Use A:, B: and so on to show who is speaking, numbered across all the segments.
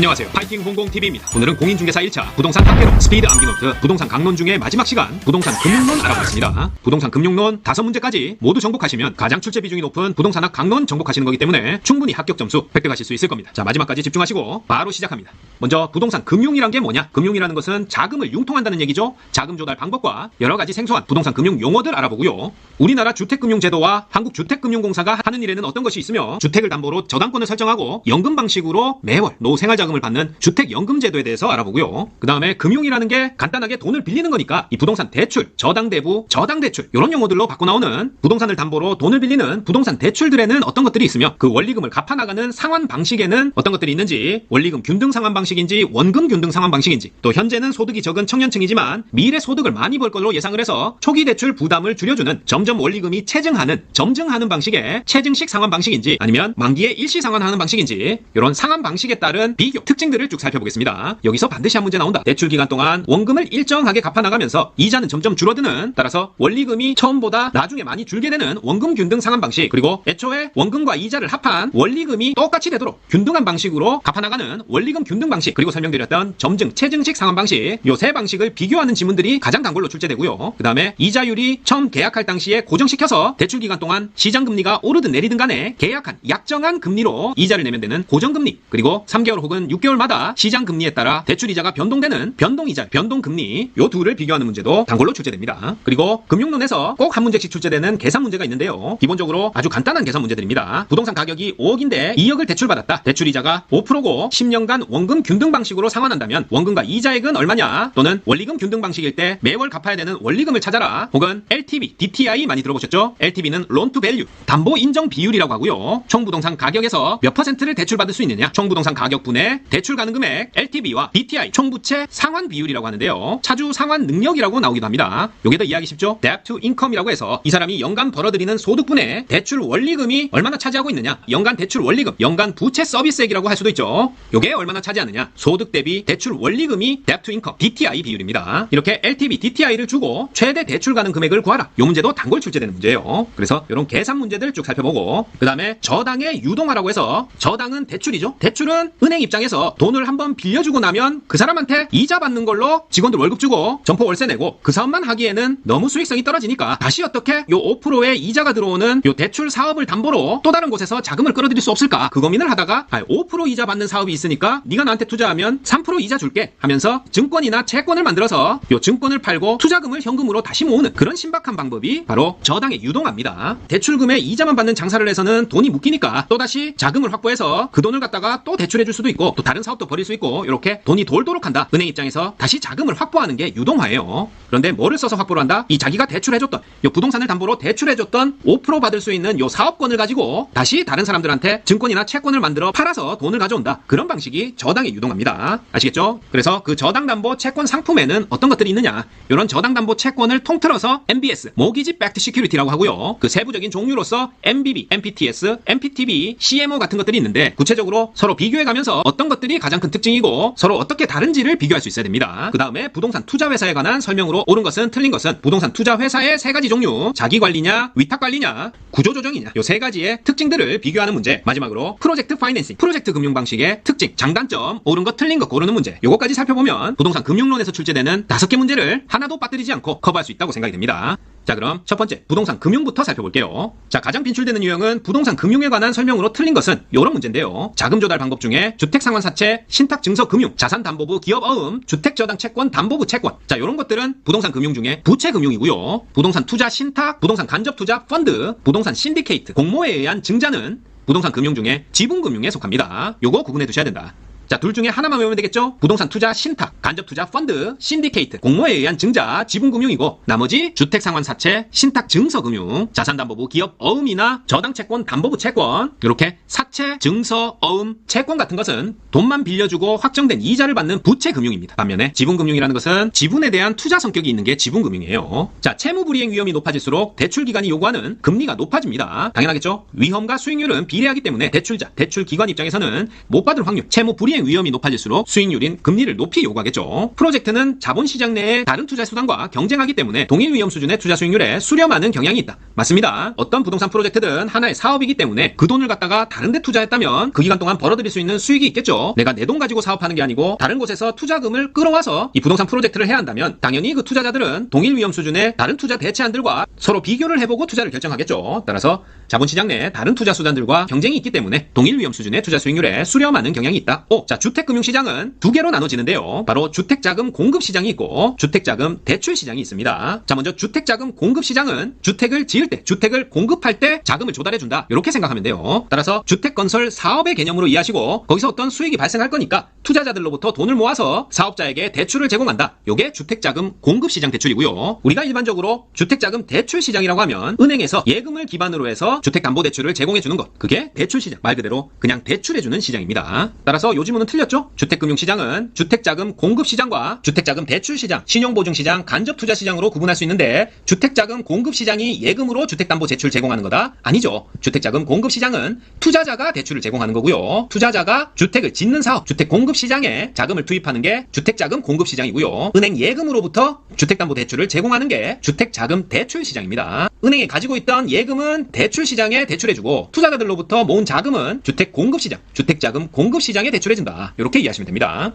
A: 안녕하세요. 파이팅 공공TV입니다. 오늘은 공인중개사 1차 부동산 학개론 스피드 암기노트 부동산 강론 중에 마지막 시간 부동산 금융론 알아보겠습니다. 부동산 금융론 5문제까지 모두 정복하시면 가장 출제 비중이 높은 부동산학 강론 정복하시는 거기 때문에 충분히 합격 점수 획득하실 수 있을 겁니다. 자, 마지막까지 집중하시고 바로 시작합니다. 먼저 부동산 금융이란 게 뭐냐? 금융이라는 것은 자금을 융통한다는 얘기죠. 자금 조달 방법과 여러 가지 생소한 부동산 금융 용어들 알아보고요. 우리나라 주택금융제도와 한국주택금융공사가 하는 일에는 어떤 것이 있으며 주택을 담보로 저당권을 설정하고 연금 방식으로 매월 노생활자금을 받는 주택연금제도에 대해서 알아보고요. 그 다음에 금융이라는 게 간단하게 돈을 빌리는 거니까 이 부동산 대출, 저당대부, 저당대출 이런 용어들로 바꿔 나오는 부동산을 담보로 돈을 빌리는 부동산 대출들에는 어떤 것들이 있으며 그 원리금을 갚아나가는 상환 방식에는 어떤 것들이 있는지, 원리금 균등 상환 방식인지 원금 균등 상환 방식인지, 또 현재는 소득이 적은 청년층이지만 미래 소득을 많이 벌 걸로 예상을 해서 초기 대출 부담을 줄여주는 점점 원리금이 체증하는 점증하는 방식의 체증식 상환 방식인지, 아니면 만기에 일시 상환하는 방식인지 이런 상환 방식에 따른 비교 특징들을 쭉 살펴보겠습니다. 여기서 반드시 한 문제 나온다. 대출 기간 동안 원금을 일정하게 갚아나가면서 이자는 점점 줄어드는, 따라서 원리금이 처음보다 나중에 많이 줄게 되는 원금 균등 상환 방식, 그리고 애초에 원금과 이자를 합한 원리금이 똑같이 되도록 균등한 방식으로 갚아나가는 원리금 균등 방식, 그리고 설명드렸던 점증 체증식 상환 방식, 요 세 방식을 비교하는 지문들이 가장 단골로 출제되고요. 그 다음에 이자율이 처음 계약할 당시에 고정시켜서 대출 기간 동안 시장금리가 오르든 내리든 간에 계약한 약정한 금리로 이자를 내면 되는 고정금리, 그리고 3개월 혹은 6개월마다 시장금리에 따라 대출이자가 변동되는 변동이자, 변동금리, 요 둘을 비교하는 문제도 단골로 출제됩니다. 그리고 금융론에서 꼭 한 문제씩 출제되는 계산 문제가 있는데요. 기본적으로 아주 간단한 계산 문제들입니다. 부동산 가격이 5억인데 2억을 대출받았다. 대출이자가 5%고 10년간 원금 균등 방식으로 상환한다면 원금과 이자액은 얼마냐? 또는 원리금 균등 방식일 때 매월 갚아야 되는 원리금을 찾아라. 혹은 LTV, DTI 많이 들어보셨죠? LTV는 Loan to Value, 담보 인정 비율이라고 하고요. 총 부동산 가격에서 몇 %를 대출받을 수 있느냐? 총 부동산 가격분의 대출 가능 금액 LTV와 DTI, 총부채 상환 비율이라고 하는데요. 차주 상환 능력이라고 나오기도 합니다. 요게 더 이해하기 쉽죠? Debt to Income이라고 해서 이 사람이 연간 벌어들이는 소득분의 대출 원리금이 얼마나 차지하고 있느냐? 연간 대출 원리금, 연간 부채 서비스액이라고 할 수도 있죠. 요게 얼마나 차지하느냐? 소득 대비 대출 원리금이 Debt to Income, DTI 비율입니다. 이렇게 LTV, DTI를 주고 최대 대출 가능 금액을 구하라. 요 문제도 단골 출제되는 문제예요. 그래서 이런 계산 문제들 쭉 살펴보고, 그 다음에 저당의 유동화라고 해서, 저당은 대출이죠. 대출은 은행 입장에서 돈을 한번 빌려주고 나면 그 사람한테 이자 받는 걸로 직원들 월급 주고 점포 월세 내고 그 사업만 하기에는 너무 수익성이 떨어지니까 다시 어떻게 요 5%의 이자가 들어오는 요 대출 사업을 담보로 또 다른 곳에서 자금을 끌어들일 수 없을까, 그 고민을 하다가 5% 이자 받는 사업이 있으니까 네가 나한테 투자하면 3% 이자 줄게 하면서 증권이나 채권을 만들어서 요 증권을 팔고 투자금을 현금으로 다시 모으는 그런 신박한 방법이 바로 저당의 유동화입니다. 대출금에 이자만 받는 장사를 해서는 돈이 묶이니까 또다시 자금을 확보해서 그 돈을 갖다가 또 대출해줄 수도 있고 또 다른 사업도 벌일 수 있고 이렇게 돈이 돌도록 한다. 은행 입장에서 다시 자금을 확보하는 게 유동화예요. 그런데 뭐를 써서 확보를 한다? 이 자기가 대출해줬던 요 부동산을 담보로 대출해줬던 5% 받을 수 있는 요 사업권을 가지고 다시 다른 사람들한테 증권이나 채권을 만들어 팔아서 돈을 가져온다. 그런 방식이 저당의 유동화입니다. 아시겠죠? 그래서 그 저당담보 채권 상품에는 어떤 것들이 있느냐? 이런 저당담보 채권을 통틀어서 MBS, Mortgage Backed Security라고 하고요. 그 세부적인 종류로서 MBB, MPTS, MPTB, CMO 같은 것들이 있는데 구체적으로 서로 비교해가면서 어떤 것들이 가장 큰 특징이고 서로 어떻게 다른지를 비교할 수 있어야 됩니다. 그 다음에 부동산 투자회사에 관한 설명으로 옳은 것은 틀린 것은 부동산 투자회사의 세 가지 종류, 자기관리냐, 위탁관리냐, 구조조정이냐, 요 세 가지의 특징들을 비교하는 문제, 마지막으로 프로젝트 파이낸싱, 프로젝트 금융 방식의 특징, 장단점, 옳은 것 틀린 것 고르는 문제, 요거까지 살펴보면 부동산 금융론에서 출제되는 5개 문제를 하나도 빠뜨리지 않고 커버할 수 있다고 생각이 됩니다. 자, 그럼 첫 번째 부동산 금융부터 살펴볼게요. 자, 가장 빈출되는 유형은 부동산 금융에 관한 설명으로 틀린 것은 이런 문제인데요. 자금 조달 방법 중에 주택상환사채, 신탁증서금융, 자산담보부 기업어음, 주택저당채권, 담보부 채권, 자, 이런 것들은 부동산 금융 중에 부채금융이고요. 부동산 투자 신탁, 부동산 간접투자 펀드, 부동산 신디케이트, 공모에 의한 증자는 부동산 금융 중에 지분금융에 속합니다. 요거 구분해 두셔야 된다. 자, 둘 중에 하나만 외우면 되겠죠? 부동산 투자 신탁, 간접투자 펀드, 신디케이트, 공모에 의한 증자, 지분금융이고 나머지 주택상환사채, 신탁증서금융, 자산담보부 기업 어음이나 저당채권, 담보부 채권, 이렇게 사채, 증서, 어음, 채권 같은 것은 돈만 빌려주고 확정된 이자를 받는 부채금융입니다. 반면에 지분금융이라는 것은 지분에 대한 투자 성격이 있는 게 지분금융이에요. 자, 채무불이행 위험이 높아질수록 대출기관이 요구하는 금리가 높아집니다. 당연하겠죠? 위험과 수익률은 비례하기 때문에 대출자, 대출기관 입장에서는 못 받을 확률, 채무불이행 경쟁 위험이 높아질수록 수익률인 금리를 높이 요구하겠죠. 프로젝트는 자본시장 내의 다른 투자 수단과 경쟁하기 때문에 동일 위험 수준의 투자 수익률에 수렴하는 경향이 있다. 맞습니다. 어떤 부동산 프로젝트든 하나의 사업이기 때문에 그 돈을 갖다가 다른 데 투자했다면 그 기간 동안 벌어들일 수 있는 수익이 있겠죠. 내가 내 돈 가지고 사업하는 게 아니고 다른 곳에서 투자금을 끌어와서 이 부동산 프로젝트를 해야 한다면 당연히 그 투자자들은 동일 위험 수준의 다른 투자 대체안들과 서로 비교를 해보고 투자를 결정하겠죠. 따라서 자본시장 내 다른 투자 수단들과 경쟁이 있기 때문에 동일 위험 수준의 투자 수익률에 수렴하는 경향이 있다. 자, 주택금융시장은 두 개로 나눠지는데요. 바로 주택자금 공급시장이 있고 주택자금 대출시장이 있습니다. 자, 먼저 주택자금 공급시장은 주택을 지을 때, 주택을 공급할 때 자금을 조달해준다. 이렇게 생각하면 돼요. 따라서 주택건설 사업의 개념으로 이해하시고 거기서 어떤 수익이 발생할 거니까 투자자들로부터 돈을 모아서 사업자에게 대출을 제공한다. 요게 주택자금 공급시장 대출이고요. 우리가 일반적으로 주택자금 대출시장이라고 하면 은행에서 예금을 기반으로 해서 주택담보대출을 제공해주는 것, 그게 대출시장, 말 그대로 그냥 대출해주는 시장입니다. 따라서 요 지문은 틀렸죠? 주택금융시장은 주택자금 공급시장과 주택자금 대출시장, 신용보증시장, 간접투자시장으로 구분할 수 있는데 주택자금 공급시장이 예금으로 주택담보대출 제공하는 거다? 아니죠. 주택자금 공급시장은 투자자가 대출을 제공하는 거고요. 투자자가 주택을 짓는 사업, 주택공급시장에 자금을 투입하는 게 주택자금 공급시장이고요. 은행 예금으로부터 주택담보대출을 제공하는 게 주택자금 대출시장입니다. 은행이 가지고 있던 예금은 대출시장에 대출해주고 투자자들로부터 모은 자금은 주택공급시장, 주택자금 공급시장에 대출해준다. 이렇게 이해하시면 됩니다.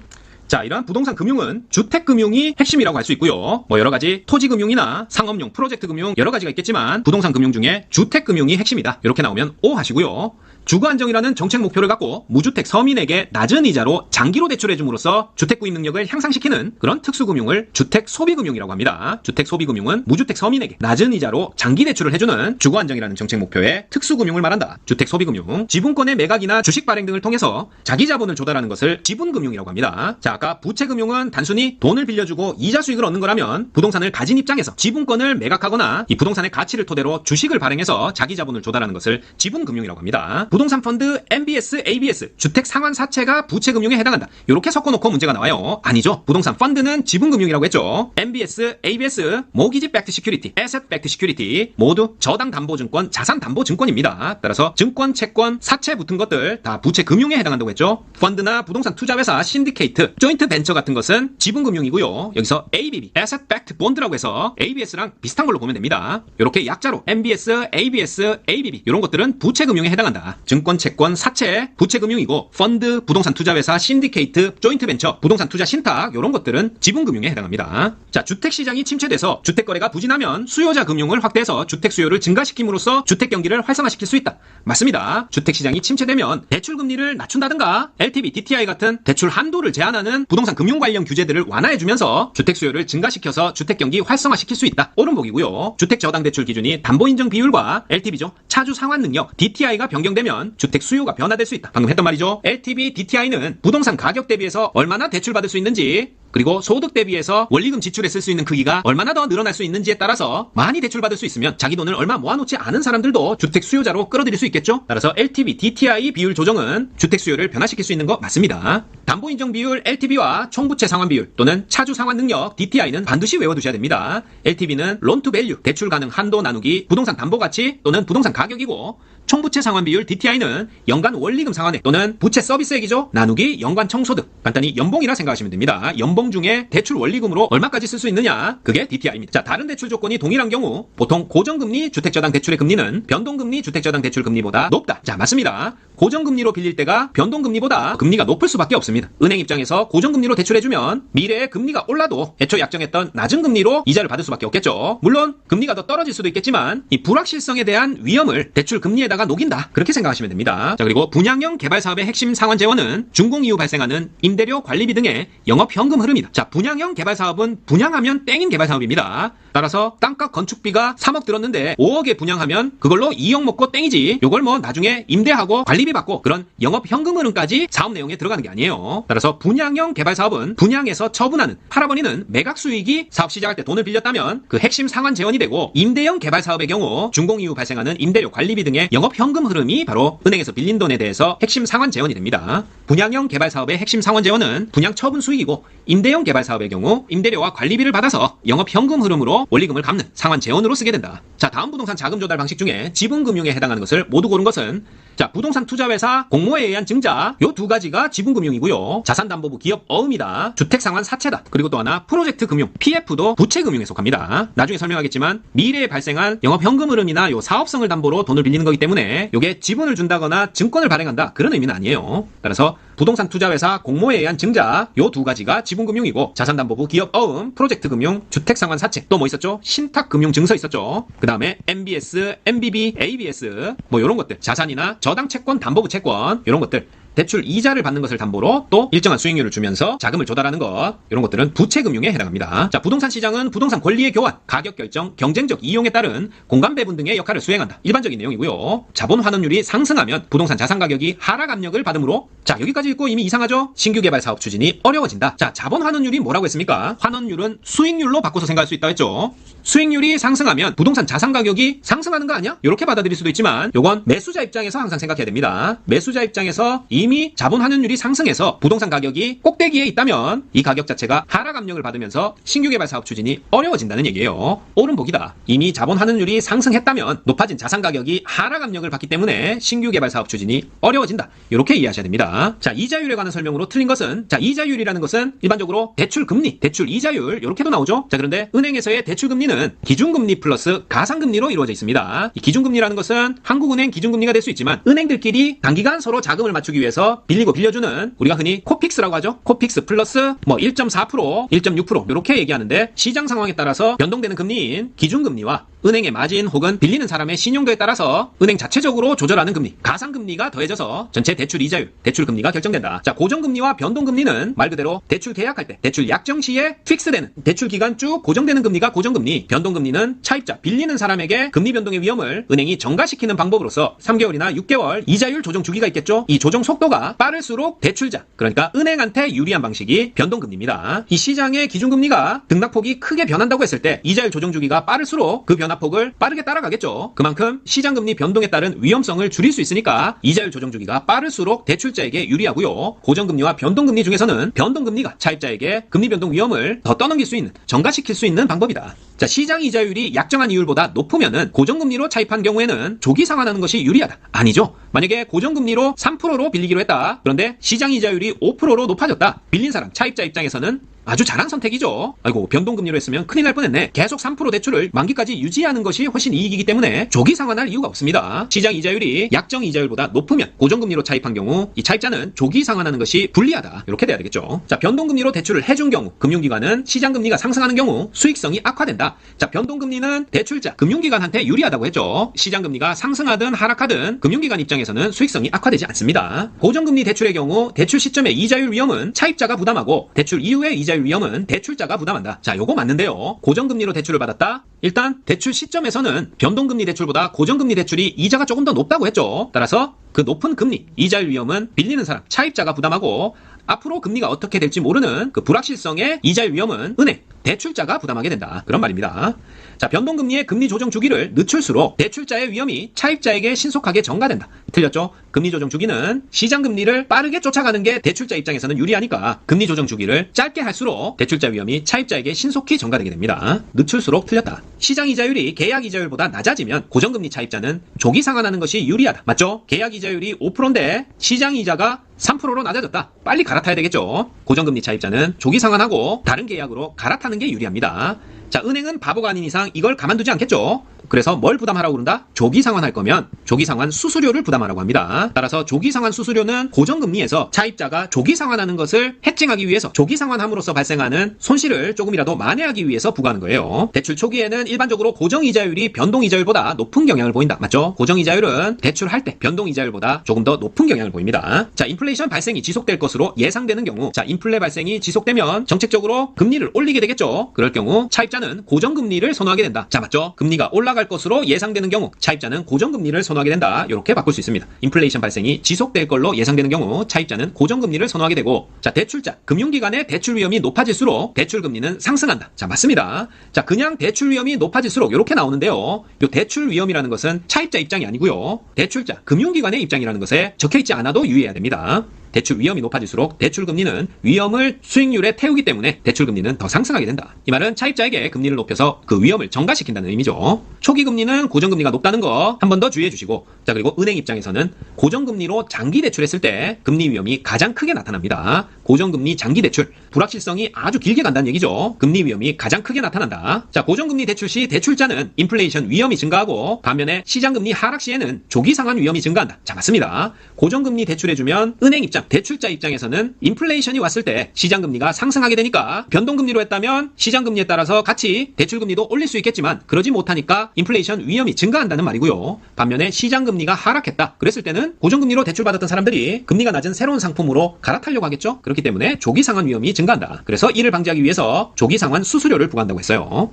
A: 자, 이러한 부동산 금융은 주택금융이 핵심이라고 할 수 있고요. 뭐 여러가지 토지금융이나 상업용 프로젝트금융 여러가지가 있겠지만 부동산 금융 중에 주택금융이 핵심이다. 이렇게 나오면 O 하시고요. 주거 안정이라는 정책 목표를 갖고 무주택 서민에게 낮은 이자로 장기로 대출해줌으로써 주택 구입 능력을 향상시키는 그런 특수금융을 주택 소비금융이라고 합니다. 주택 소비금융은 무주택 서민에게 낮은 이자로 장기 대출을 해주는 주거 안정이라는 정책 목표의 특수금융을 말한다. 주택 소비금융. 지분권의 매각이나 주식 발행 등을 통해서 자기 자본을 조달하는 것을 지분금융이라고 합니다. 자, 아까 부채금융은 단순히 돈을 빌려주고 이자 수익을 얻는 거라면 부동산을 가진 입장에서 지분권을 매각하거나 이 부동산의 가치를 토대로 주식을 발행해서 자기 자본을 조달하는 것을 지분금융이라고 합니다. 부동산 펀드, MBS, ABS, 주택 상환 사채가 부채금융에 해당한다. 이렇게 섞어놓고 문제가 나와요. 아니죠. 부동산 펀드는 지분금융이라고 했죠. MBS, ABS, 모기지 백트 시큐리티, 에셋 백트 시큐리티 모두 저당 담보증권, 자산 담보증권입니다. 따라서 증권, 채권, 사채 붙은 것들 다 부채금융에 해당한다고 했죠. 펀드나 부동산 투자회사, 신디케이트, 조인트 벤처 같은 것은 지분금융이고요. 여기서 ABB, 에셋 백트 본드라고 해서 ABS랑 비슷한 걸로 보면 됩니다. 이렇게 약자로 MBS, ABS, ABB 이런 것들은 부채금융에 해당한다. 증권, 채권, 사채, 부채금융이고 펀드, 부동산 투자회사, 신디케이트, 조인트 벤처, 부동산 투자 신탁 이런 것들은 지분금융에 해당합니다. 자, 주택시장이 침체돼서 주택거래가 부진하면 수요자 금융을 확대해서 주택 수요를 증가시킴으로써 주택 경기를 활성화시킬 수 있다. 맞습니다. 주택시장이 침체되면 대출금리를 낮춘다든가 LTV, DTI 같은 대출 한도를 제한하는 부동산 금융 관련 규제들을 완화해주면서 주택 수요를 증가시켜서 주택 경기 활성화시킬 수 있다. 옳은 복이고요. 주택 저당 대출 기준이 담보인정 비율과 LTV죠. 차주 상환 능력, DTI가 변경되면 주택 수요가 변화될 수 있다. 방금 했던 말이죠. LTV, DTI는 부동산 가격 대비해서 얼마나 대출받을 수 있는지 그리고 소득 대비해서 원리금 지출에 쓸 수 있는 크기가 얼마나 더 늘어날 수 있는지에 따라서 많이 대출받을 수 있으면 자기 돈을 얼마 모아놓지 않은 사람들도 주택 수요자로 끌어들일 수 있겠죠. 따라서 LTV, DTI 비율 조정은 주택 수요를 변화시킬 수 있는 거 맞습니다. 담보인정 비율 LTV와 총부채 상환 비율 또는 차주 상환 능력 DTI는 반드시 외워두셔야 됩니다. LTV는 론 투 밸류, 대출 가능 한도 나누기 부동산 담보 가치 또는 부동산 가격이고 총부채 상환 비율 DTI는 연간 원리금 상환액 또는 부채 서비스액이죠. 나누기 연간 총소득. 간단히 연봉이라 생각하시면 됩니다. 연봉 중에 대출 원리금으로 얼마까지 쓸 수 있느냐? 그게 DTI입니다. 자, 다른 대출 조건이 동일한 경우 보통 고정금리 주택저당 대출의 금리는 변동금리 주택저당 대출 금리보다 높다. 자, 맞습니다. 고정금리로 빌릴 때가 변동금리보다 금리가 높을 수밖에 없습니다. 은행 입장에서 고정금리로 대출해주면 미래에 금리가 올라도 애초 약정했던 낮은 금리로 이자를 받을 수밖에 없겠죠. 물론 금리가 더 떨어질 수도 있겠지만 이 불확실성에 대한 위험을 대출 금리에다가 녹인다. 그렇게 생각하시면 됩니다. 자, 그리고 분양형 개발사업의 핵심 상환 재원은 준공 이후 발생하는 임대료 관리비 등의 영업현금 흐름이다. 자, 분양형 개발사업은 분양하면 땡인 개발사업입니다. 따라서 땅값 건축비가 3억 들었는데 5억에 분양하면 그걸로 2억 먹고 땡이지. 요걸 뭐 나중에 임대하고 관리비 받고 그런 영업현금 흐름까지 사업 내용에 들어가는 게 아니에요. 따라서 분양형 개발사업은 분양해서 처분하는 팔아버리는 매각 수익이 사업 시작할 때 돈을 빌렸다면 그 핵심 상환 재원이 되고 임대형 개발사업의 경우 준공 이후 발생하는 임대료 관리비 등의 영업현금 흐름이 바로 은행에서 빌린 돈에 대해서 핵심 상환 재원이 됩니다. 분양형 개발사업의 핵심 상환 재원은 분양 처분 수익이고 임대형 개발사업의 경우 임대료와 관리비를 받아서 영업현금 흐름으로 원리금을 갚는 상환 재원으로 쓰게 된다. 자, 다음 부동산 자금 조달 방식 중에 지분금융에 해당하는 것을 모두 고른 것은 자, 부동산 투자회사 공모에 의한 증자 요 두 가지가 지분금융이고요. 자산담보부 기업 어음이다. 주택상환 사채다. 그리고 또 하나 프로젝트 금융 PF도 부채금융에 속합니다. 나중에 설명하겠지만 미래에 발생한 영업 현금 흐름이나 요 사업성을 담보로 돈을 빌리는 거기 때문에 요게 지분을 준다거나 증권을 발행한다 그런 의미는 아니에요. 따라서 부동산 투자회사 공모에 의한 증자 요 두 가지가 지분금융이고 자산담보부 기업 어음 프로젝트 금융 주택상환 사채 또 뭐 있었죠? 신탁금융 증서 있었죠. 그 다음에 MBS, MBB, ABS 뭐 요런 것들 자산이나 저당 채권 담보부 채권 요런 것들 대출 이자를 받는 것을 담보로 또 일정한 수익률을 주면서 자금을 조달하는 것 이런 것들은 부채금융에 해당합니다. 자, 부동산 시장은 부동산 권리의 교환, 가격 결정, 경쟁적 이용에 따른 공간 배분 등의 역할을 수행한다. 일반적인 내용이고요. 자본 환원율이 상승하면 부동산 자산 가격이 하락 압력을 받으므로 자, 여기까지 읽고 이미 이상하죠? 신규 개발 사업 추진이 어려워진다. 자, 자본 환원율이 뭐라고 했습니까? 환원율은 수익률로 바꿔서 생각할 수 있다고 했죠. 수익률이 상승하면 부동산 자산 가격이 상승하는 거 아니야? 이렇게 받아들일 수도 있지만 요건 매수자 입장에서 항상 생각해야 됩니다. 매수자 입장에서 이미 자본 환원율이 상승해서 부동산 가격이 꼭대기에 있다면 이 가격 자체가 하락 압력을 받으면서 신규 개발 사업 추진이 어려워진다는 얘기예요. 옳은 보기다. 이미 자본 환원율이 상승했다면 높아진 자산 가격이 하락 압력을 받기 때문에 신규 개발 사업 추진이 어려워진다. 이렇게 이해하셔야 됩니다. 자, 이자율에 관한 설명으로 틀린 것은 자, 이자율이라는 것은 일반적으로 대출 금리, 대출 이자율 이렇게도 나오죠. 자, 그런데 은행에서의 대출 금리는 기준금리 플러스 가상금리로 이루어져 있습니다. 이 기준금리라는 것은 한국은행 기준금리가 될 수 있지만 은행들끼리 단기간 서로 자금을 맞추기 위해서 빌리고 빌려주는 우리가 흔히 코픽스라고 하죠. 코픽스 플러스 뭐 1.4%, 1.6% 이렇게 얘기하는데 시장 상황에 따라서 변동되는 금리인 기준금리와 은행의 마진 혹은 빌리는 사람의 신용도에 따라서 은행 자체적으로 조절하는 금리, 가상금리가 더해져서 전체 대출 이자율, 대출 금리가 결정된다. 자, 고정금리와 변동금리는 말 그대로 대출 계약할 때, 대출 약정 시에 픽스되는 대출 기간 쭉 고정되는 금리가 고정금리, 변동금리는 차입자, 빌리는 사람에게 금리 변동의 위험을 은행이 전가시키는 방법으로서 3개월이나 6개월 이자율 조정 주기가 있겠죠. 이 조정 속도가 빠를수록 대출자, 그러니까 은행한테 유리한 방식이 변동금리입니다. 이 시장의 기준금리가 등락폭이 크게 변한다고 했을 때 이자율 조정 주기가 빠를수록 그 변화폭을 빠르게 따라가겠죠. 그만큼 시장금리 변동에 따른 위험성을 줄일 수 있으니까 이자율 조정 주기가 빠를수록 대출자에게 유리하고요. 고정금리와 변동금리 중에서는 변동금리가 차입자에게 금리 변동 위험을 더 떠넘길 수 있는, 전가시킬 수 있는 방법이다. 자, 시장 이자율이 약정한 이율보다 높으면은 고정금리로 차입한 경우에는 조기 상환하는 것이 유리하다. 아니죠. 만약에 고정금리로 3%로 빌리기로 했다. 그런데 시장 이자율이 5%로 높아졌다. 빌린 사람, 차입자 입장에서는 아주 잘한 선택이죠. 아이고, 변동금리로 했으면 큰일 날 뻔했네. 계속 3% 대출을 만기까지 유지하는 것이 훨씬 이익이기 때문에 조기 상환할 이유가 없습니다. 시장 이자율이 약정 이자율보다 높으면 고정금리로 차입한 경우 이 차입자는 조기 상환하는 것이 불리하다. 이렇게 돼야 되겠죠. 자, 변동금리로 대출을 해준 경우 금융기관은 시장금리가 상승하는 경우 수익성이 악화된다. 자, 변동금리는 대출자, 금융기관한테 유리하다고 했죠. 시장금리가 상승하든 하락하든 금융기관 입장에서는 수익성이 악화되지 않습니다. 고정금리 대출의 경우 대출 시점의 이자율 위험은 차입자가 부담하고 대출 이후의 이자율 위험은 대출자가 부담한다. 자, 요거 맞는데요. 고정금리로 대출을 받았다. 일단 대출 시점에서는 변동금리 대출보다 고정금리 대출이 이자가 조금 더 높다고 했죠. 따라서 그 높은 금리, 이자율 위험은 빌리는 사람, 차입자가 부담하고 앞으로 금리가 어떻게 될지 모르는 그 불확실성의 이자율 위험은 은행, 대출자가 부담하게 된다. 그런 말입니다. 자, 변동금리의 금리 조정 주기를 늦출수록 대출자의 위험이 차입자에게 신속하게 전가된다. 틀렸죠? 금리 조정 주기는 시장 금리를 빠르게 쫓아가는 게 대출자 입장에서는 유리하니까 금리 조정 주기를 짧게 할수록 대출자 위험이 차입자에게 신속히 전가되게 됩니다. 늦출수록 틀렸다. 시장 이자율이 계약 이자율보다 낮아지면 고정금리 차입자는 조기 상환하는 것이 유리하다. 맞죠? 계약 이자율이 5%인데 시장 이자가 3%로 낮아졌다. 빨리 갈아타야 되겠죠. 고정금리 차입자는 조기 상환하고 다른 계약으로 갈아타는 게 유리합니다. 자, 은행은 바보가 아닌 이상 이걸 가만두지 않겠죠. 그래서 뭘 부담하라고 그런다? 조기 상환할 거면 조기 상환 수수료를 부담하라고 합니다. 따라서 조기 상환 수수료는 고정금리에서 차입자가 조기 상환하는 것을 해칭하기 위해서 조기 상환함으로써 발생하는 손실을 조금이라도 만회하기 위해서 부과하는 거예요. 대출 초기에는 일반적으로 고정이자율이 변동이자율보다 높은 경향을 보인다. 맞죠? 고정이자율은 대출할 때 변동이자율보다 조금 더 높은 경향을 보입니다. 자, 인플레이션 발생이 지속될 것으로 예상되는 경우, 자, 인플레 발생이 지속되면 정책적으로 금리를 올리게 되겠죠. 그럴 경우 차입자는 고정금리를 선호하게 된다. 자, 맞죠? 금리가 올라갈 것으로 예상되는 경우 차입자는 고정금리를 선호하게 된다. 이렇게 바꿀 수 있습니다. 인플레이션 발생이 지속될 걸로 예상되는 경우 차입자는 고정금리를 선호하게 되고, 자, 대출자, 금융기관의 대출 위험이 높아질수록 대출금리는 상승한다. 자, 맞습니다. 자, 그냥 대출 위험이 높아질수록 이렇게 나오는데요. 요 대출 위험이라는 것은 차입자 입장이 아니고요. 대출자, 금융기관의 입장이라는 것에 적혀있지 않아도 유의해야 됩니다. 대출 위험이 높아질수록 대출금리는 위험을 수익률에 태우기 때문에 대출금리는 더 상승하게 된다. 이 말은 차입자에게 금리를 높여서 그 위험을 전가시킨다는 의미죠. 초기 금리는 고정금리가 높다는 거 한 번 더 주의해 주시고, 자, 그리고 은행 입장에서는 고정금리로 장기 대출했을 때 금리 위험이 가장 크게 나타납니다. 고정금리 장기 대출, 불확실성이 아주 길게 간다는 얘기죠. 금리 위험이 가장 크게 나타난다. 자, 고정금리 대출 시 대출자는 인플레이션 위험이 증가하고, 반면에 시장금리 하락 시에는 조기 상환 위험이 증가한다. 자, 맞습니다. 고정금리 대출해주면 은행 입장, 대출자 입장에서는 인플레이션이 왔을 때 시장금리가 상승하게 되니까 변동금리로 했다면 시장금리에 따라서 같이 대출금리도 올릴 수 있겠지만 그러지 못하니까 인플레이션 위험이 증가한다는 말이고요. 반면에 시장금리가 하락했다. 그랬을 때는 고정금리로 대출받았던 사람들이 금리가 낮은 새로운 상품으로 갈아타려고 하겠죠. 그렇기 때문에 조기 상환 위험이 증가한다. 그래서 이를 방지하기 위해서 조기 상환 수수료를 부과한다고 했어요.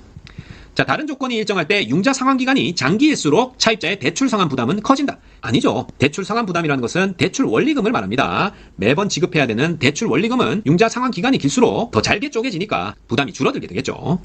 A: 자, 다른 조건이 일정할 때 융자 상환 기간이 장기일수록 차입자의 대출 상환 부담은 커진다. 아니죠. 대출 상환 부담이라는 것은 대출 원리금을 말합니다. 매번 지급해야 되는 대출 원리금은 융자 상환 기간이 길수록 더 잘게 쪼개지니까 부담이 줄어들게 되겠죠.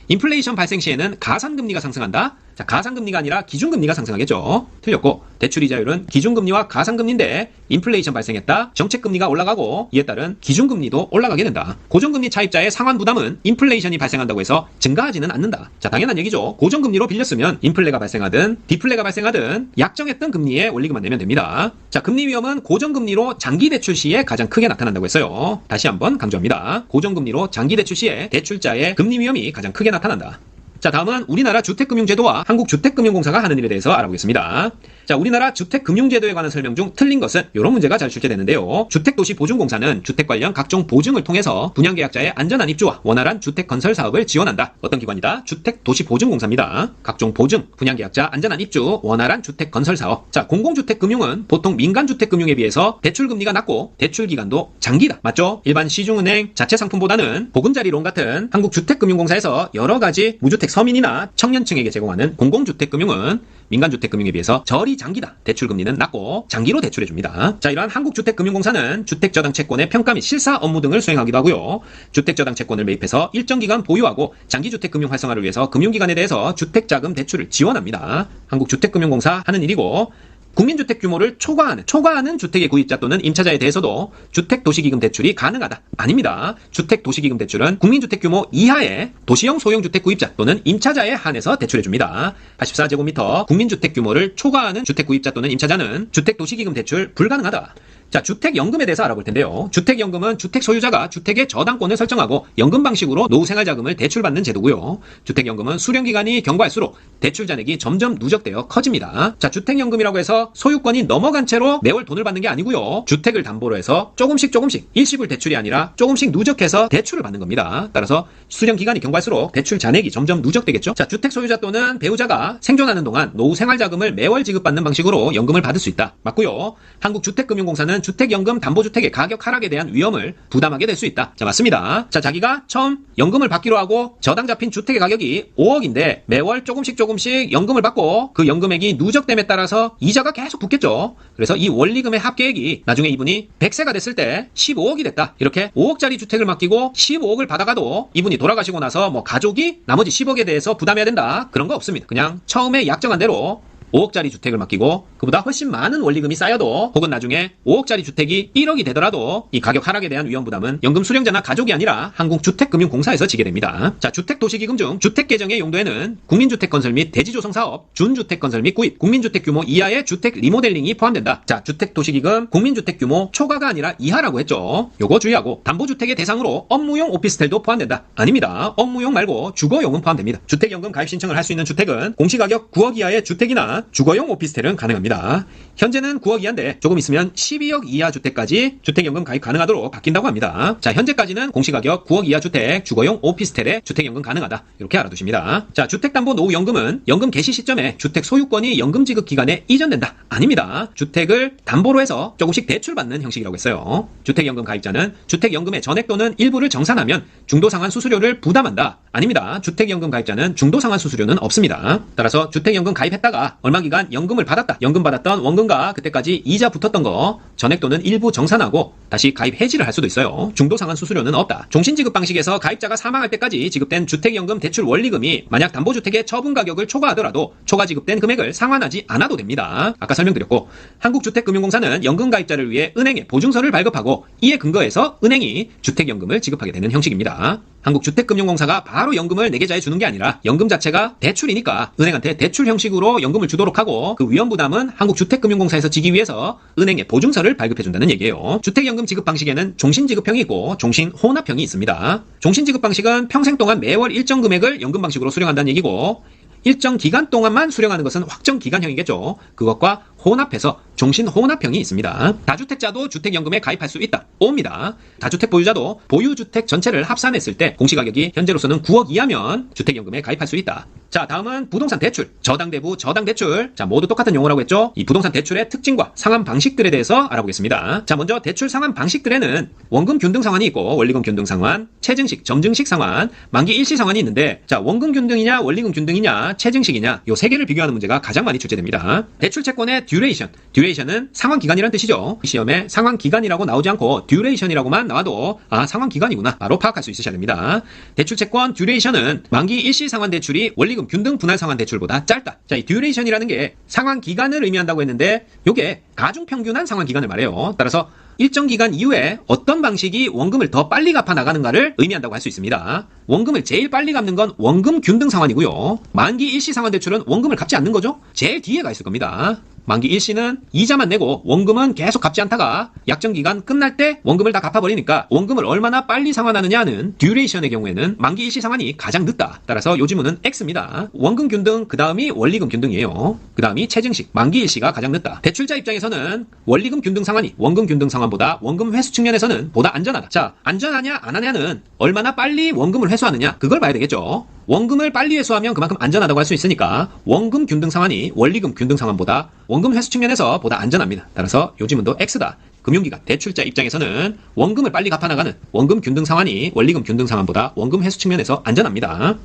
A: 인플레이션 발생 시에는 가산금리가 상승한다. 자, 가산금리가 아니라 기준금리가 상승하겠죠. 틀렸고, 대출이자율은 기준금리와 가산금리인데 인플레이션 발생했다. 정책금리가 올라가고 이에 따른 기준금리도 올라가게 된다. 고정금리 차입자의 상환 부담은 인플레이션이 발생한다고 해서 증가하지는 않는다. 자, 당연한 얘기죠. 고정금리로 빌렸으면 인플레가 발생하든 디플레가 발생하든 약정했던 금리에 원리금만 내면 됩니다. 자, 금리 위험은 고정금리로 장기 대출 시에 가장 크게 나타난다고 했어요. 다시 한번 강조합니다. 고정금리로 장기 대출 시에 대출자의 금리 위험이 가장 크게 나타난다. 자, 다음은 우리나라 주택금융제도와 한국주택금융공사가 하는 일에 대해서 알아보겠습니다. 자, 우리나라 주택금융제도에 관한 설명 중 틀린 것은 이런 문제가 잘 출제되는데요. 주택도시보증공사는 주택 관련 각종 보증을 통해서 분양계약자의 안전한 입주와 원활한 주택건설 사업을 지원한다. 어떤 기관이다? 주택도시보증공사입니다. 각종 보증, 분양계약자 안전한 입주, 원활한 주택건설 사업. 자, 공공주택금융은 보통 민간주택금융에 비해서 대출금리가 낮고 대출기간도 장기다. 맞죠? 일반 시중은행 자체상품보다는 보금자리론 같은 한국주택금융공사에서 여러가지 무주택 서민이나 청년층에게 제공하는 공공주택금융은 민간주택금융에 비해서 저리 장기다. 대출금리는 낮고 장기로 대출해줍니다. 자, 이러한 한국주택금융공사는 주택저당채권의 평가 및 실사 업무 등을 수행하기도 하고요. 주택저당채권을 매입해서 일정 기간 보유하고 장기주택금융 활성화를 위해서 금융기관에 대해서 주택자금 대출을 지원합니다. 한국주택금융공사 하는 일이고, 국민주택 규모를 초과하는 주택의 구입자 또는 임차자에 대해서도 주택도시기금 대출이 가능하다. 아닙니다. 주택도시기금 대출은 국민주택 규모 이하의 도시형 소형주택 구입자 또는 임차자에 한해서 대출해줍니다. 84제곱미터 국민주택 규모를 초과하는 주택 구입자 또는 임차자는 주택도시기금 대출 불가능하다. 자, 주택연금에 대해서 알아볼 텐데요. 주택연금은 주택 소유자가 주택의 저당권을 설정하고 연금 방식으로 노후생활자금을 대출받는 제도고요. 주택연금은 수령기간이 경과할수록 대출 잔액이 점점 누적되어 커집니다. 자, 주택연금이라고 해서 소유권이 넘어간 채로 매월 돈을 받는 게 아니고요. 주택을 담보로 해서 조금씩 일시불 대출이 아니라 조금씩 누적해서 대출을 받는 겁니다. 따라서 수령기간이 경과할수록 대출 잔액이 점점 누적되겠죠. 자, 주택 소유자 또는 배우자가 생존하는 동안 노후생활자금을 매월 지급받는 방식으로 연금을 받을 수 있다. 맞고요. 한국주택금융공사는 주택연금 담보주택의 가격 하락에 대한 위험을 부담하게 될 수 있다. 자, 맞습니다. 자, 자기가 처음 연금을 받기로 하고 저당 잡힌 주택의 가격이 5억인데 매월 조금씩 연금을 받고 그 연금액이 누적됨에 따라서 이자가 계속 붙겠죠. 그래서 이 원리금의 합계액이 나중에 이분이 100세가 됐을 때 15억이 됐다. 이렇게 5억짜리 주택을 맡기고 15억을 받아가도 이분이 돌아가시고 나서 뭐 가족이 나머지 10억에 대해서 부담해야 된다. 그런 거 없습니다. 그냥 처음에 약정한 대로 5억짜리 주택을 맡기고 그보다 훨씬 많은 원리금이 쌓여도 혹은 나중에 5억짜리 주택이 1억이 되더라도 이 가격 하락에 대한 위험 부담은 연금 수령자나 가족이 아니라 한국주택금융공사에서 지게 됩니다. 자, 주택도시기금 중 주택 개정의 용도에는 국민주택건설 및 대지조성사업, 준주택건설 및 구입, 국민주택 규모 이하의 주택 리모델링이 포함된다. 자, 주택도시기금 국민주택 규모 초과가 아니라 이하라고 했죠. 요거 주의하고, 담보주택의 대상으로 업무용 오피스텔도 포함된다. 아닙니다. 업무용 말고 주거용은 포함됩니다. 주택연금 가입 신청을 할 수 있는 주택은 공시가격 9억 이하의 주택이나 주거용 오피스텔은 가능합니다. 현재는 9억 이하인데 조금 있으면 12억 이하 주택까지 주택연금 가입 가능하도록 바뀐다고 합니다. 자, 현재까지는 공시가격 9억 이하 주택, 주거용 오피스텔에 주택연금 가능하다. 이렇게 알아두십니다. 자, 주택담보노후연금은 연금 개시 시점에 주택 소유권이 연금 지급 기간에 이전된다. 아닙니다. 주택을 담보로 해서 조금씩 대출받는 형식이라고 했어요. 주택연금 가입자는 주택연금의 전액 또는 일부를 정산하면 중도상환 수수료를 부담한다. 아닙니다. 주택연금 가입자는 중도상환 수수료는 없습니다. 따라서 주택연금 가입했다가 얼마 기간 연금을 받았다. 연금 받았던 원금과 그때까지 이자 붙었던 거 전액 또는 일부 정산하고 다시 가입 해지를 할 수도 있어요. 중도상환 수수료는 없다. 종신지급 방식에서 가입자가 사망할 때까지 지급된 주택연금 대출 원리금이 만약 담보주택의 처분 가격을 초과하더라도 초과 지급된 금액을 상환하지 않아도 됩니다. 아까 설명드렸고 한국주택금융공사는 연금 가입자를 위해 은행에 보증서를 발급하고 이에 근거해서 은행이 주택연금을 지급하게 되는 형식입니다. 한국주택금융공사가 바로 연금을 내계자에 주는 게 아니라 연금 자체가 대출이니까 은행한테 대출 형식으로 연금을 주도록 하고 그 위험부담은 한국주택금융공사에서 지기 위해서 은행에 보증서를 발급해준다는 얘기예요. 주택연금 지급 방식에는 종신지급형이 있고 종신혼합형이 있습니다. 종신지급 방식은 평생 동안 매월 일정 금액을 연금 방식으로 수령한다는 얘기고 일정 기간 동안만 수령하는 것은 확정 기간형이겠죠. 그것과 혼합해서 종신혼합형이 있습니다. 다주택자도 주택연금에 가입할 수 있다. O입니다. 다주택 보유자도 보유주택 전체를 합산했을 때 공시가격이 현재로서는 9억 이하면 주택연금에 가입할 수 있다. 자, 다음은 부동산 대출, 저당대부, 저당대출. 자, 모두 똑같은 용어라고 했죠? 이 부동산 대출의 특징과 상환 방식들에 대해서 알아보겠습니다. 자, 먼저 대출 상환 방식들에는 원금 균등 상환이 있고 원리금 균등 상환, 체증식, 점증식 상환, 만기 일시 상환이 있는데 자, 원금 균등이냐, 원리금 균등이냐, 체증식이냐 요 세 개를 비교하는 문제가 가장 많이 출제됩니다. 대출 채권의 듀레이션은 상환 기간이란 뜻이죠. 시험에 상환 기간이라고 나오지 않고 듀레이션이라고만 나와도 아, 상환 기간이구나 바로 파악할 수 있으셔야 됩니다. 대출 채권 듀레이션은 만기 일시 상환 대출이 원리금 균등 분할 상환 대출보다 짧다. 자, 이 듀레이션이라는 게 상환 기간을 의미한다고 했는데 요게 가중평균한 상환 기간을 말해요. 따라서 일정 기간 이후에 어떤 방식이 원금을 더 빨리 갚아 나가는가를 의미한다고 할 수 있습니다. 원금을 제일 빨리 갚는 건 원금 균등 상환이고요. 만기 일시 상환 대출은 원금을 갚지 않는 거죠. 제일 뒤에 가 있을 겁니다. 만기 일시는 이자만 내고 원금은 계속 갚지 않다가 약정 기간 끝날 때 원금을 다 갚아버리니까 원금을 얼마나 빨리 상환하느냐는 듀레이션의 경우에는 만기 일시 상환이 가장 늦다. 따라서 요 지문은 X입니다. 원금 균등 그 다음이 원리금 균등이에요. 그 다음이 체증식, 만기 일시가 가장 늦다. 대출자 입장에서는 원리금 균등 상환이 원금 균등 상환보다 원금 회수 측면에서는 보다 안전하다. 자, 안전하냐 안 하냐는 얼마나 빨리 원금을 회수하느냐 그걸 봐야 되겠죠. 원금을 빨리 회수하면 그만큼 안전하다고 할 수 있으니까 원금 균등 상환이 원리금 균등 상환보다 원금 회수 측면에서 보다 안전합니다. 따라서 요 지문도 X다. 금융기관, 대출자 입장에서는 원금을 빨리 갚아나가는 원금 균등 상환이 원리금 균등 상환보다 원금 회수 측면에서 안전합니다.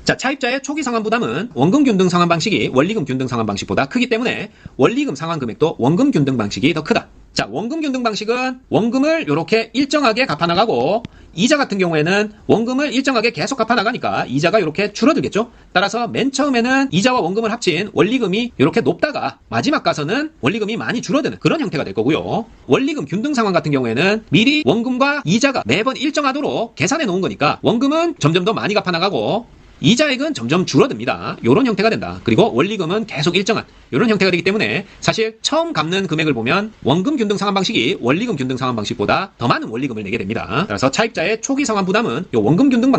A: 자, 차입자의 초기 상환 부담은 원금 균등 상환 방식이 원리금 균등 상환 방식보다 크기 때문에 원리금 상환 금액도 원금 균등 방식이 더 크다. 자, 원금 균등 방식은 원금을 이렇게 일정하게 갚아나가고 이자 같은 경우에는 원금을 일정하게 계속 갚아나가니까 이자가 이렇게 줄어들겠죠. 따라서 맨 처음에는 이자와 원금을 합친 원리금이 이렇게 높다가 마지막 가서는 원리금이 많이 줄어드는 그런 형태가 될 거고요. 원리금 균등 상환 같은 경우에는 미리 원금과 이자가 매번 일정하도록 계산해 놓은 거니까 원금은 점점 더 많이 갚아나가고 이자액은 점점 줄어듭니다. 이런 형태가 된다. 그리고 원리금은 계속 일정한 이런 형태가 되기 때문에 사실 처음 갚는 금액을 보면 원금 균등 상환 방식이 원리금 균등 상환 방식보다 더 많은 원리금을 내게 됩니다. 따라서 차입자의 초기 상환 부담은 이 원금 균등